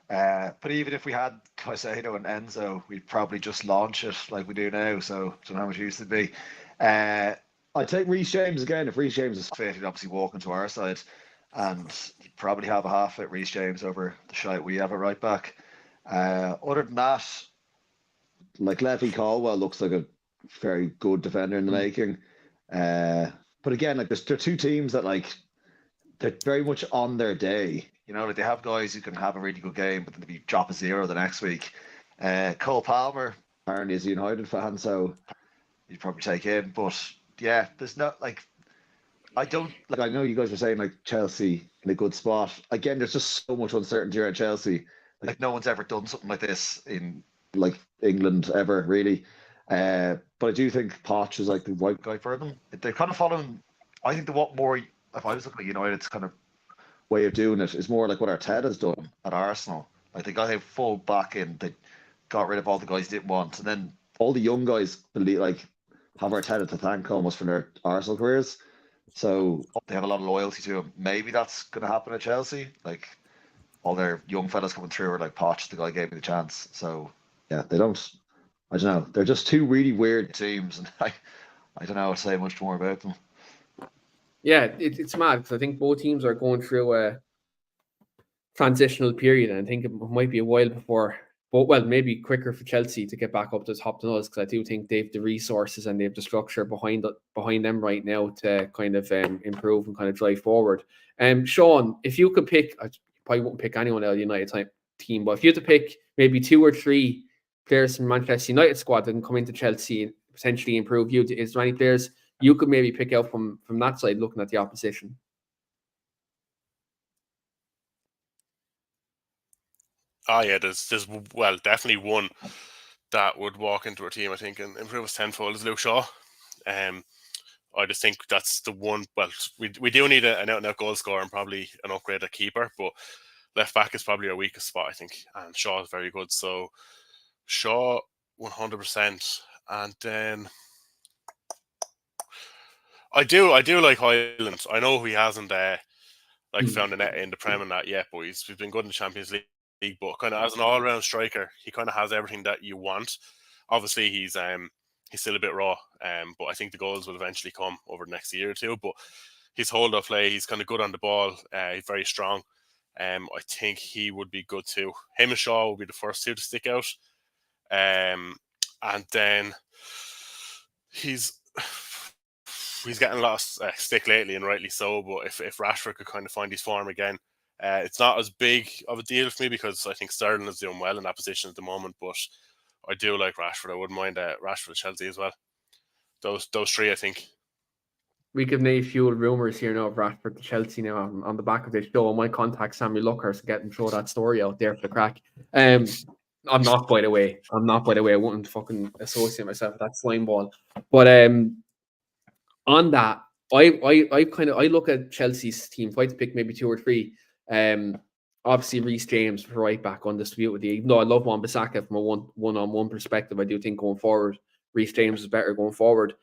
But even if we had Caicedo and Enzo, we'd probably just launch it like we do now. So I don't know how much it used to be. I'd take Reece James again. If Reece James is fit, he'd obviously walk into our side, and he'd probably have a half-fit Reece James over the shite we have at right back. Other than that, like Levi Colwill looks like a very good defender in the making. But again, like there are 2 teams that they're very much on their day. Like they have guys who can have a really good game, but then they'll drop a 0 the next week. Cole Palmer apparently is a United fan, so you'd probably take him. But yeah, there's not I know you guys were saying Chelsea in a good spot. Again, there's just so much uncertainty around Chelsea. Like no one's ever done something like this in England ever, really. But I do think Poch is the right guy for them. They're kind of following. I think what more, if I was looking at United's kind of way of doing it, is more like what Arteta's done at Arsenal. They got a full back in. They got rid of all the guys they didn't want, and then all the young guys have Arteta to thank almost for their Arsenal careers. So they have a lot of loyalty to him. Maybe that's going to happen at Chelsea. All their young fellas coming through are Poch, the guy gave me the chance. So yeah, I don't know. They're just 2 really weird teams, and I don't know how to say much more about them. Yeah, it's mad because I think both teams are going through a transitional period, and I think it might be a while before, maybe quicker for Chelsea to get back up to the top than us, because I do think they have the resources and they have the structure behind them right now to kind of improve and kind of drive forward. Sean, if you could pick, I probably wouldn't pick anyone out of the United team, but if you had to pick maybe 2 or 3 players from Manchester United squad that can come into Chelsea and potentially improve you, is there any players you could maybe pick out from that side looking at the opposition? Yeah, there's definitely one that would walk into our team, I think, and improve us tenfold is Luke Shaw. I just think that's the one. Well, we do need an out-and-out goal scorer and probably an upgrade at keeper, but left back is probably our weakest spot, I think, and Shaw is very good. So Shaw 100%, and then I do like Højlund. I know he hasn't found a net in the Prem and that yet, but he's been good in the Champions League. But kind of as an all-round striker, he kind of has everything that you want. Obviously, he's still a bit raw, but I think the goals will eventually come over the next year or 2. But his hold-up play, he's kind of good on the ball. He's very strong. I think he would be good too. Him and Shaw will be the first 2 to stick out. And then he's getting a lot of stick lately, and rightly so. But if Rashford could kind of find his form again, it's not as big of a deal for me because I think Sterling is doing well in that position at the moment. But I do like Rashford. I wouldn't mind Rashford at Chelsea as well. Those 3, I think. we could maybe fuel rumours here now of Rashford to Chelsea now on the back of this show. I might contact Samuel Luckhurst and get him to throw that story out there for the crack. I'm not, by the way. I wouldn't fucking associate myself with that slime ball. But on that, I look at Chelsea's team. If I had to pick maybe 2 or 3, obviously Reece James for right back undisputed. Even though I love Wan-Bissaka from a one-on-one perspective, I do think going forward, Reece James is better going forward.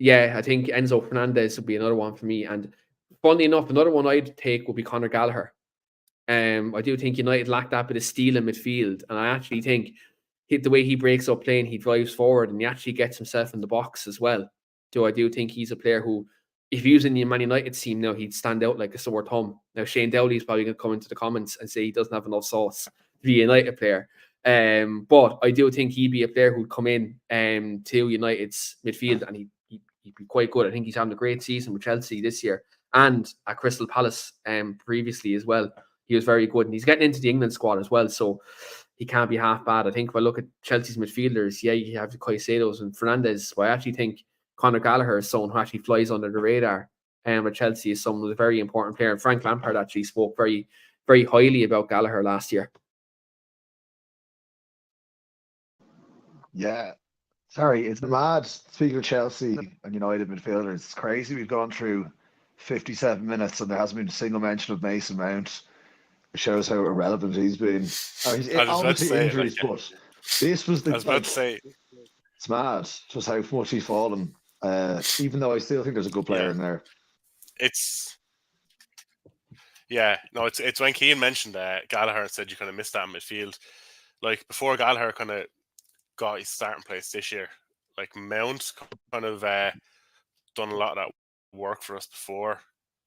Yeah, I think Enzo Fernandez would be another one for me. And funnily enough, another one I'd take would be Conor Gallagher. I do think United lack that bit of steel in midfield, and I actually think the way he breaks up playing, he drives forward and he actually gets himself in the box as well. So I do think he's a player who, if he was in the Man United team now, he'd stand out like a sore thumb. Now Shane Dowley's probably going to come into the comments and say he doesn't have enough sauce to be a United player. But I do think he'd be a player who'd come in to United's midfield and he'd be quite good. I think he's having a great season with Chelsea this year and at Crystal Palace previously as well. He was very good and he's getting into the England squad as well, so he can't be half bad. I think if I look at Chelsea's midfielders, yeah, you have the Caicedos and Fernandes, but I actually think Conor Gallagher is someone who actually flies under the radar at Chelsea, is someone who's a very important player. And Frank Lampard actually spoke very, very highly about Gallagher last year. Yeah. Sorry, it's mad. Speaking of Chelsea and United midfielders, it's crazy. We've gone through 57 minutes and there hasn't been a single mention of Mason Mount. It shows how irrelevant he's been. He's obviously injuries, but this was the. I was about to say, it's mad just how much he's fallen. Even though I still think there's a good player in there. It's when Keane mentioned Gallagher and said you kind of missed that in midfield. Like before Gallagher kind of got his starting place this year, like Mount kind of done a lot of that work for us before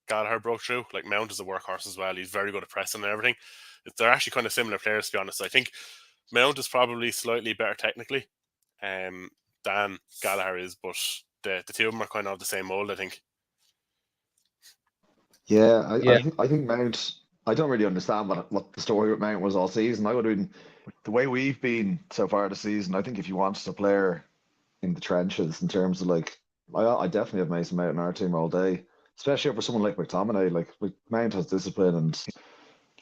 Gallagher broke through. Like Mount is a workhorse as well. He's very good at pressing and everything. They're actually kind of similar players, to be honest. I think Mount is probably slightly better technically than Gallagher is, but the two of them are kind of the same mold, I think. Yeah, I think Mount. I don't really understand what the story with Mount was all season. I would have been the way we've been so far this season. I think if you wanted a player in the trenches in terms of like, I definitely have Mason Mount in our team all day. Especially for someone like McTominay, like Mount has discipline and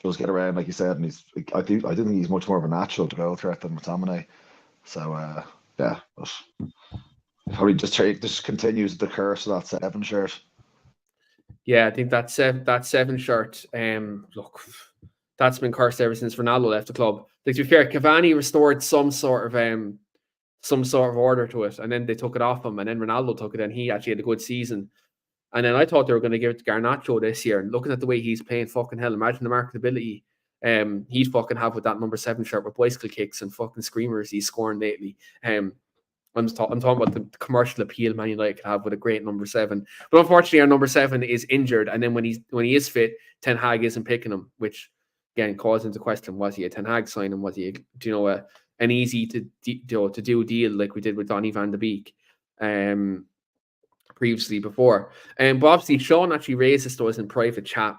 does get around, like you said, and I do think he's much more of a natural to goal threat than McTominay. So but probably just continues the curse of that 7 shirt. Yeah, I think that 7 shirt. Look, that's been cursed ever since Ronaldo left the club. Like, to be fair, Cavani restored some sort of order to it, and then they took it off him, and then Ronaldo took it, and he actually had a good season. And then I thought they were going to give it to Garnacho this year. And looking at the way he's playing, fucking hell, imagine the marketability he'd fucking have with that number 7 shirt with bicycle kicks and fucking screamers he's scoring lately. I'm talking about the commercial appeal Man United could have with a great number 7. But unfortunately, our number 7 is injured. And then when he is fit, Ten Hag isn't picking him, which again calls into question: was he a Ten Hag signing? Was he, an easy to do deal like we did with Donny van de Beek? Previously before. But obviously Sean actually raised this to us in private chat.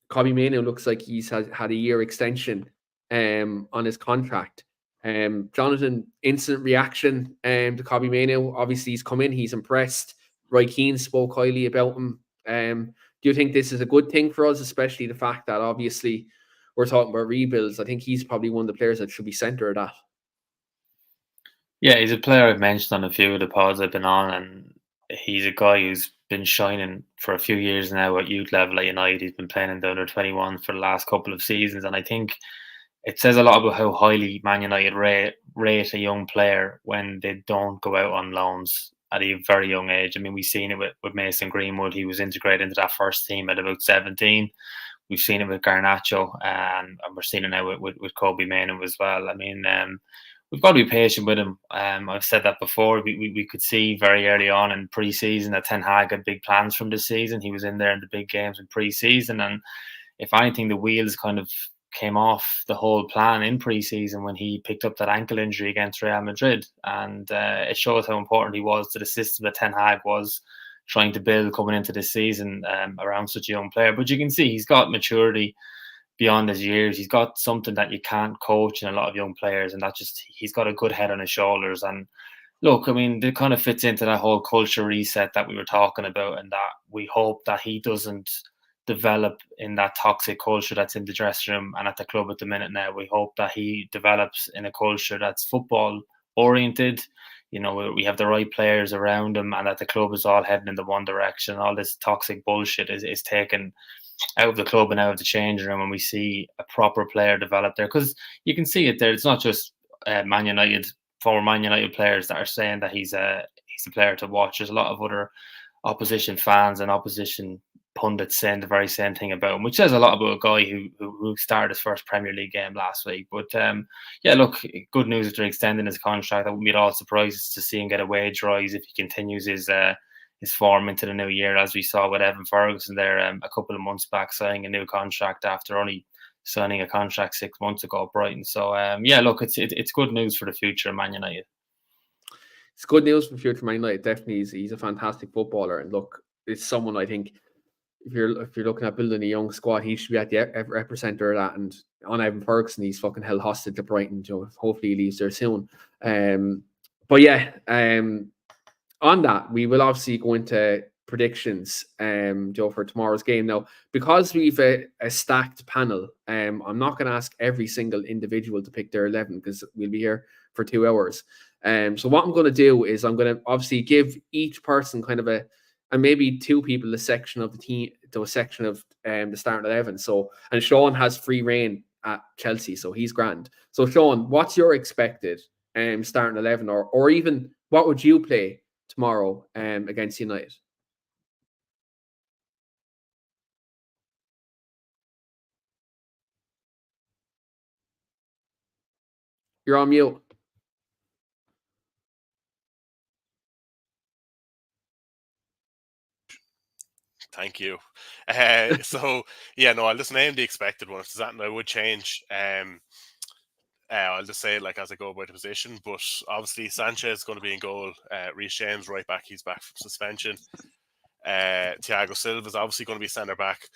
Kobbie Mainoo looks like he's had a year extension on his contract. Jonathan, instant reaction to Kobbie Mainoo. Obviously he's come in, he's impressed. Roy Keane spoke highly about him. Do you think this is a good thing for us, especially the fact that obviously we're talking about rebuilds? I think he's probably one of the players that should be centre of that. Yeah, he's a player I've mentioned on a few of the pods I've been on, and he's a guy who's been shining for a few years now at youth level at United. He's been playing in the under-21 for the last couple of seasons, and I think it says a lot about how highly Man United rate a young player when they don't go out on loans at a very young age. I mean, we've seen it with Mason Greenwood. He was integrated into that first team at about 17. We've seen it with Garnacho, and we're seeing it now with Kobbie Mainoo as well. I mean, we've got to be patient with him. I've said that before. We could see very early on in pre-season that Ten Hag had big plans from this season. He was in there in the big games in pre-season, and if anything, the wheels kind of came off the whole plan in pre-season when he picked up that ankle injury against Real Madrid, and it shows how important he was to the system that Ten Hag was trying to build coming into this season around such a young player. But you can see he's got maturity beyond his years. He's got something that you can't coach in a lot of young players, and that's just, he's got a good head on his shoulders. And Look, I mean, it kind of fits into that whole culture reset that we were talking about, and that we hope that he doesn't develop in that toxic culture that's in the dressing room and at the club at the minute now. We hope that he develops in a culture that's football oriented. You know, we have the right players around him, and that the club is all heading in the one direction. All this toxic bullshit is taken out of the club and out of the changing room, and we see a proper player develop there. Because you can see it there. It's not just former Man United players that are saying that he's a player to watch. There's a lot of other opposition fans and opposition pundits saying the very same thing about him, which says a lot about a guy who started his first Premier League game last week. But yeah, look, good news that they're extending his contract. I wouldn't be at all surprised to see him get a wage rise if he continues his form into the new year, as we saw with Evan Ferguson there a couple of months back, signing a new contract after only signing a contract 6 months ago at Brighton. So yeah, look, it's good news for the future of Man United. It's good news for future Man United. Definitely, he's a fantastic footballer, and look, it's someone I think if you're looking at building a young squad, he should be at the epicenter of that. And on Evan Ferguson, he's fucking held hostage to Brighton. Hopefully, he leaves there soon. But yeah, on that, we will obviously go into predictions, for tomorrow's game. Now, because we've a stacked panel, I'm not going to ask every single individual to pick their 11 because we'll be here for 2 hours. So what I'm going to do is I'm going to obviously give each person kind of and maybe 2 people a section of the team, to a section of the starting 11. So, and Sean has free reign at Chelsea, so he's grand. So, Sean, what's your expected starting 11, or even what would you play tomorrow against United? You're on mute. Thank you. So yeah, no, I'll just name the expected ones. That I would change. I'll just say it like as I go about the position. But obviously Sanchez is going to be in goal. Reece James right back. He's back from suspension. Thiago Silva is obviously going to be centre back.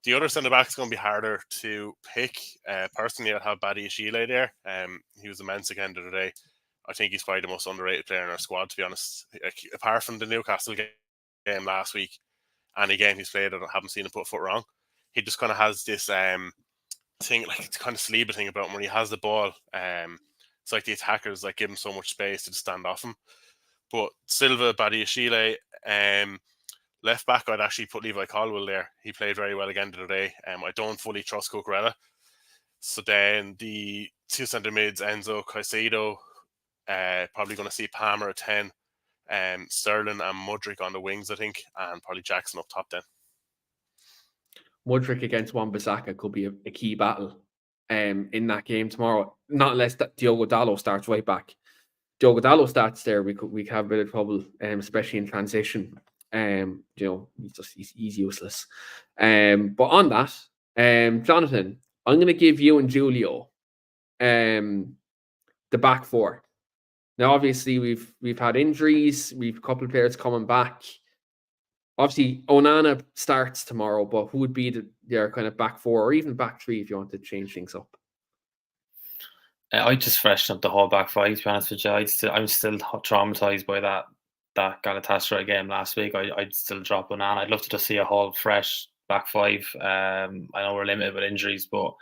The other centre back is going to be harder to pick. Personally, I'd have Badi Ashile there. He was immense again the other day. I think he's probably the most underrated player in our squad, to be honest. Apart from the Newcastle game last week, any game he's played, I haven't seen him put a foot wrong. He just kind of has this thing, like it's kind of Saliba thing about him when he has the ball. It's like the attackers like give him so much space to stand off him. But Silva, Badi Ashile, left back, I'd actually put Levi Colwill there. He played very well again today. I don't fully trust Cucurella. So then the 2 centre mids, Enzo, Caicedo, probably going to see Palmer at 10. Sterling and Mudryk on the wings, I think, and probably Jackson up top then. Mudryk against Wan-Bissaka could be a key battle in that game tomorrow. Not unless Diogo Dalot starts right back. Diogo Dalot starts there, we could have a bit of trouble, especially in transition. He's useless. But on that, Jonathan, I'm going to give you and Julio the back 4. Now, obviously, we've had injuries. We've a couple of players coming back. Obviously, Onana starts tomorrow, but who would be their kind of back 4 or even back 3 if you want to change things up? I just freshen up the whole back 5, to be honest with you. I'm still traumatised by that Galatasaray game last week. I'd still drop Onana. I'd love to just see a whole fresh back 5. I know we're limited with injuries, but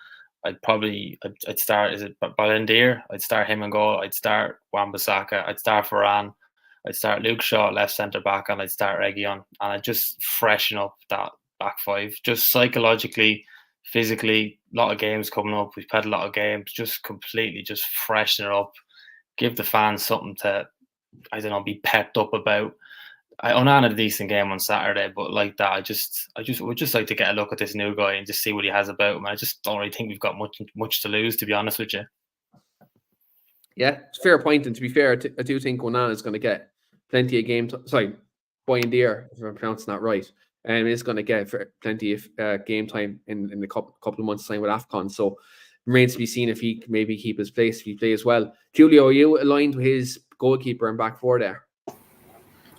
I'd start, is it Ballandier? I'd start him in goal. I'd start Wan-Bissaka. I'd start Varane. I'd start Luke Shaw left centre back, and I'd start Reguilon. And I'd just freshen up that back 5, just psychologically, physically. A lot of games coming up. We've had a lot of games. Just completely, just freshen it up. Give the fans something to, I don't know, be pepped up about. Onana had a decent game on Saturday, but like that, I would just like to get a look at this new guy and just see what he has about him. I just don't really think we've got much to lose, to be honest with you. Yeah, it's a fair point. And to be fair, I do think Onana is going to get plenty of game time. Sorry, Boyendier, if I'm pronouncing that right, is going to get plenty of game time in the couple of months' time with AFCON. So remains to be seen if he can maybe keep his place if he plays well. Julio, are you aligned with his goalkeeper and back 4 there?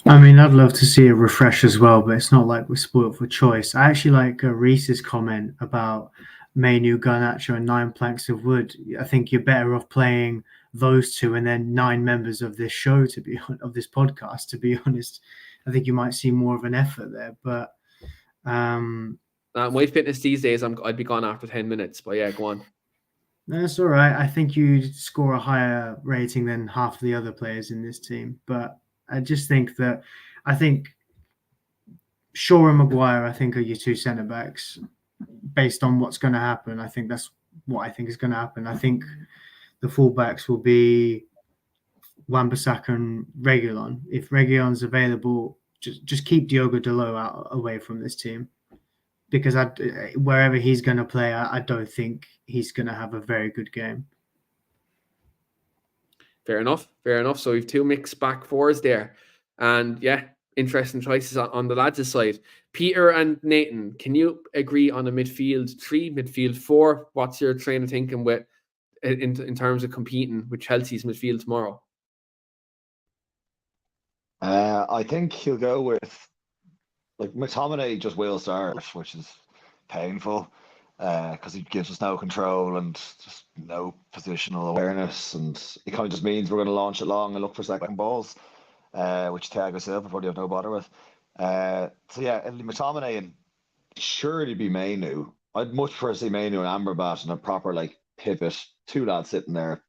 I mean, I'd love to see a refresh as well, but it's not like we're spoiled for choice. I actually like Reese's comment about Mainu, Garnacho and 9 planks of wood. I think you're better off playing those two and then 9 members of this show, of this podcast, to be honest. I think you might see more of an effort there. But my fitness these days, I'd be gone after 10 minutes. But yeah, go on. That's all right. I think you score a higher rating than half the other players in this team. But I just think that Shaw and Maguire, I think, are your 2 centre backs. Based on what's going to happen, I think that's what I think is going to happen. I think the fullbacks will be Wan-Bissaka and Reguilon. If Reguilon's available, just keep Diogo Dalot away from this team, because wherever he's going to play, I don't think he's going to have a very good game. Fair enough. So we've 2 mixed back fours there, and yeah, interesting choices on the lads' side. Peter and Nathan, can you agree on a midfield 3, midfield 4? What's your train of thinking with in terms of competing with Chelsea's midfield tomorrow? I think he'll go with McTominay just will start, which is painful because he gives us no control and just no positional awareness, and it kind of just means we're going to launch it long and look for second balls, which Thiago Silva probably have no bother with. So yeah, it'll be McTominay and surely be Mainu. I'd much prefer to see Mainu and Amrabat and a proper pivot, 2 lads sitting there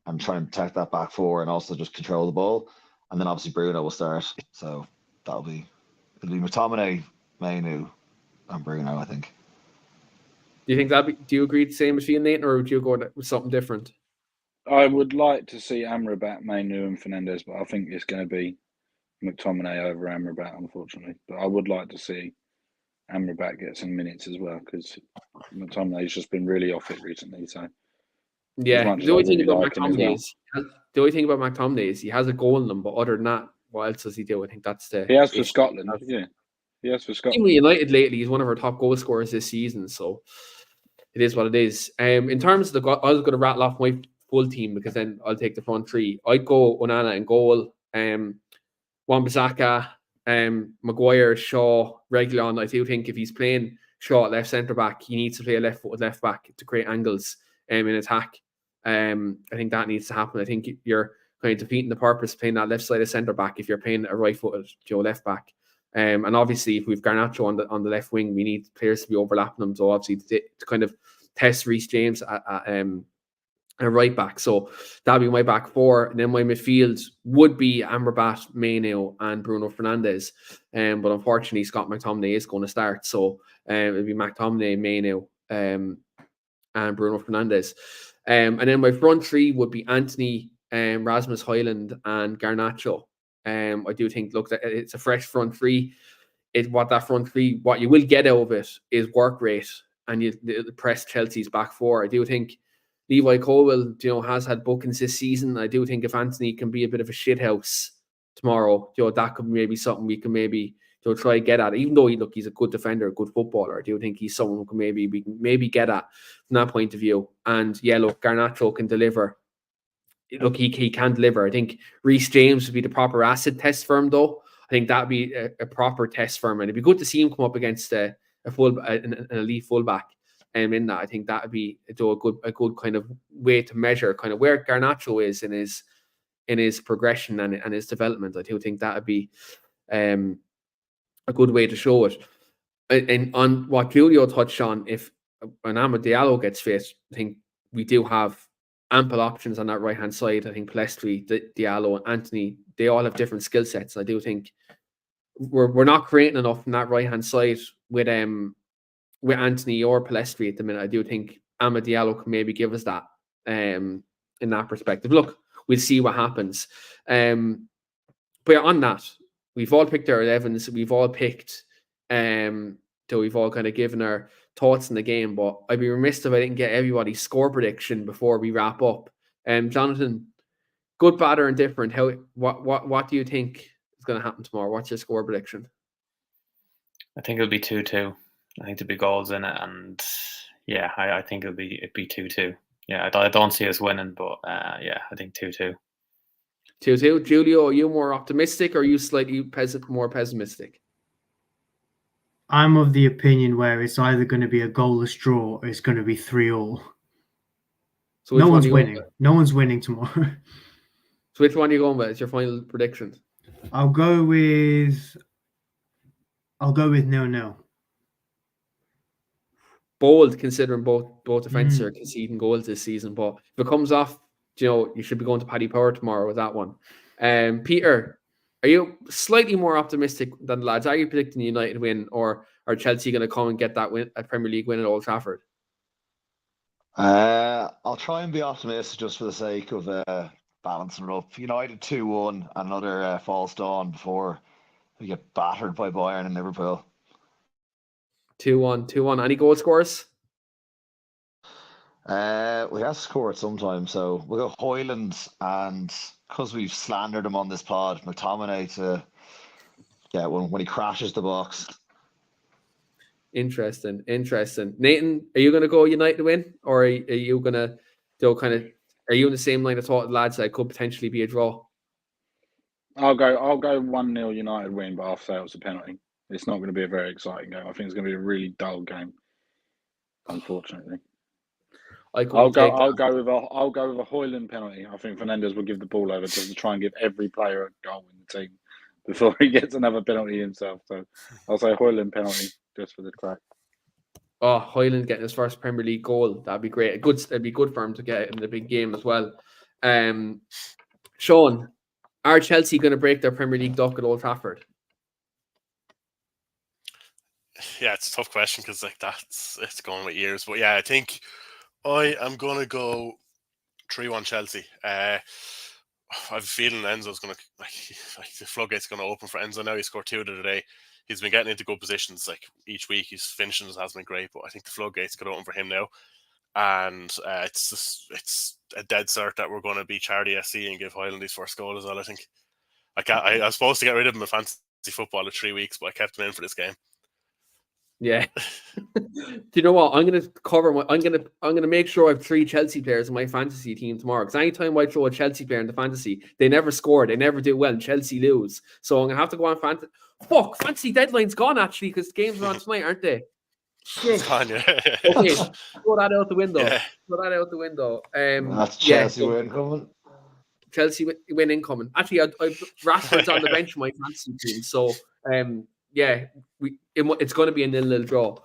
and try and protect that back 4 and also just control the ball. And then obviously Bruno will start. So it'll be McTominay, Mainu, and Bruno, I think. Do you think do you agree the same as you, Nathan, or would you go with something different? I would like to see Amrabat, Mainu, and Fernandes, but I think it's going to be McTominay over Amrabat, unfortunately. But I would like to see Amrabat get some minutes as well, because McTominay's just been really off it recently. So yeah, the only thing about McTominay is he has a goal in him, but other than that, what else does he do? I think that's he has for Scotland. Yeah, he has for Scotland. With United lately, he's one of our top goal scorers this season, so it is what it is. In terms of I was going to rattle off my full team because then I'll take the front 3. I'd go Onana in goal, Wan-Bissaka, Maguire, Shaw, Reguilon. I do think if he's playing Shaw at left centre back, he needs to play a left-footed left back to create angles in attack. I think that needs to happen. I think you're kind of defeating the purpose of playing that left side of centre back if you're playing a right-footed left back. And obviously, if we've Garnacho on the left wing, we need players to be overlapping them. So obviously, to kind of test Reece James at right back. So that'll be my back 4. And then my midfield would be Amrabat, Mainu, and Bruno Fernandes. But unfortunately, Scott McTominay is going to start. So it'll be McTominay, Mainu, and Bruno Fernandes. And then my front 3 would be Anthony, Rasmus Højlund, and Garnacho. I do think, look, it's a fresh front 3. What you will get out of it is work rate, and you press Chelsea's back 4. I do think Levi Colwill, has had bookings this season. I do think if Anthony can be a bit of a shithouse tomorrow, that could maybe something we can maybe try to get at. Even though he's a good defender, a good footballer, I do think he's someone who can maybe get at from that point of view. And yeah, look, Garnacho can deliver. Look, he can deliver. I think Reece James would be the proper acid test for him, though. I think that'd be a proper test for him, and it'd be good to see him come up against an elite fullback. In that, I think that would be a good kind of way to measure kind of where Garnacho is in his progression and his development. I do think that would be a good way to show it. And on what Julio touched on, if Amad Diallo gets fit, I think we do have ample options on that right hand side. I think Pellistri, Diallo, and Anthony, they all have different skill sets. I do think we're not creating enough on that right hand side with Anthony or Pellistri at the minute. I do think Amad Diallo can maybe give us that in that perspective. Look, we'll see what happens. But on that, we've all picked our 11s. We've all picked, so we've all kind of given our thoughts in the game. But I'd be remiss if I didn't get everybody's score prediction before we wrap up. Jonathan, good, bad, or indifferent, what do you think is going to happen tomorrow? What's your score prediction? I think it'll be 2-2. I think there'll be goals in it, and yeah, I think it'll be 2-2. Yeah, I don't see us winning, but yeah, I think 2-2. 2-2. Julio, are you more optimistic or are you slightly more pessimistic? I'm of the opinion where it's either going to be a goalless draw or it's going to be 3-3. So which No one one's are you going winning. with? No one's winning tomorrow. So which one are you going with? Is your final prediction? I'll go with 0-0. Bold, considering both defenses are conceding goals this season. But if it comes off, you should be going to Paddy Power tomorrow with that one. Peter, are you slightly more optimistic than the lads? Are you predicting United win, or are Chelsea going to come and get that win, a Premier League win at Old Trafford? I'll try and be optimistic just for the sake of balancing it up. United 2-1, another false dawn before we get battered by Bayern and Liverpool. 2-1. Any goal scores? We have to score it sometime, so we'll go Hoyland, and because we've slandered him on this pod, McTominay to when he crashes the box. Interesting. Nathan, are you going to go United win, or are you going to are you in the same line of thought, lads, that could potentially be a draw? I'll go 1-0 United win, but I'll say it's a penalty. It's not going to be a very exciting game. I think it's going to be a really dull game, unfortunately. I'll go with a Hoyland penalty. I think Fernandes will give the ball over just to try and give every player a goal in the team before he gets another penalty himself. So I'll say Hoyland penalty just for the crack. Oh, Hoyland getting his first Premier League goal. That'd be great. It'd be good for him to get in the big game as well. Sean, are Chelsea going to break their Premier League duck at Old Trafford? Yeah, it's a tough question because it's going with years. But yeah, I think I am going to go 3-1 Chelsea. I have a feeling Enzo's going to the floodgate's going to open for Enzo now. He scored 2 today. He's been getting into good positions like each week. His finishing has been great, but I think the floodgate's going to open for him now. And it's a dead cert that we're going to beat Charity SC and give Highland his first goal as well. I think I was supposed to get rid of him in fantasy football in 3 weeks, but I kept him in for this game. Yeah. Do you know what? I'm gonna make sure I have 3 Chelsea players in my fantasy team tomorrow. Because anytime I throw a Chelsea player into fantasy, they never score, they never do well, and Chelsea lose. So I'm gonna have to go on fantasy. Fuck, fantasy deadline's gone actually, because games are on tonight, aren't they? Shit. Gone, yeah. Okay, throw that out the window. Yeah. Throw that out the window. That's Chelsea win coming. Chelsea win incoming. Actually, Rashford's on the bench for my fantasy team, so yeah, it's going to be a 0-0 draw.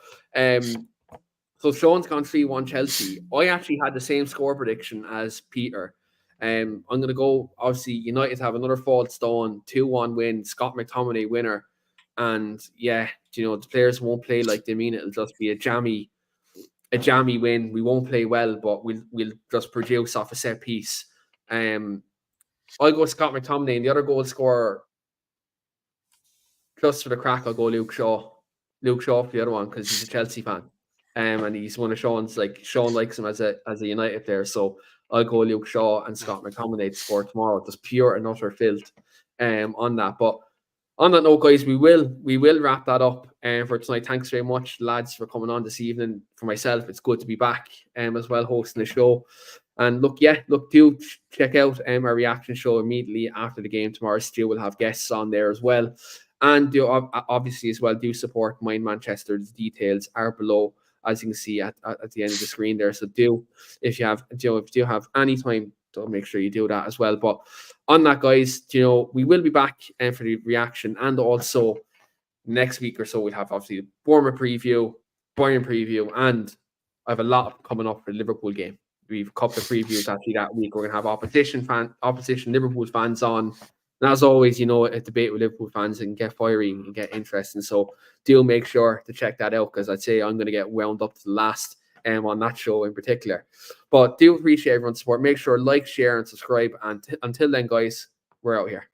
So Sean's gone 3-1 Chelsea. I actually had the same score prediction as Peter. I'm going to go, obviously, United have another false dawn, 2-1 win, Scott McTominay winner. And yeah, the players won't play like they mean it. It'll just be a jammy win. We won't play well, but we'll just produce off a set piece. I'll go Scott McTominay, and the other goal scorer, just for the crack, I'll go Luke Shaw. Luke Shaw for the other one, because he's a Chelsea fan. And he's one of Sean's, Sean likes him as a United player. So I'll go Luke Shaw and Scott McTominay to score tomorrow. Just pure and utter filth on that. But on that note, guys, we will wrap that up for tonight. Thanks very much, lads, for coming on this evening. For myself, it's good to be back as well, hosting the show. And do check out our reaction show immediately after the game tomorrow. Stu will have guests on there as well. And obviously as well, do support Mind Manchester. The details are below, as you can see at the end of the screen there. So if you have any time, make sure you do that as well. But on that, guys, we will be back for the reaction, and also next week or so we'll have obviously the Bournemouth preview, Bayern preview, and I have a lot coming up for the Liverpool game. We've a couple of previews actually that week. We're gonna have opposition Liverpool fans on. And as always, a debate with Liverpool fans and get fiery and get interesting. So do make sure to check that out, because I'd say I'm going to get wound up to the last on that show in particular. But do appreciate everyone's support. Make sure like, share, and subscribe. And until then, guys, we're out here.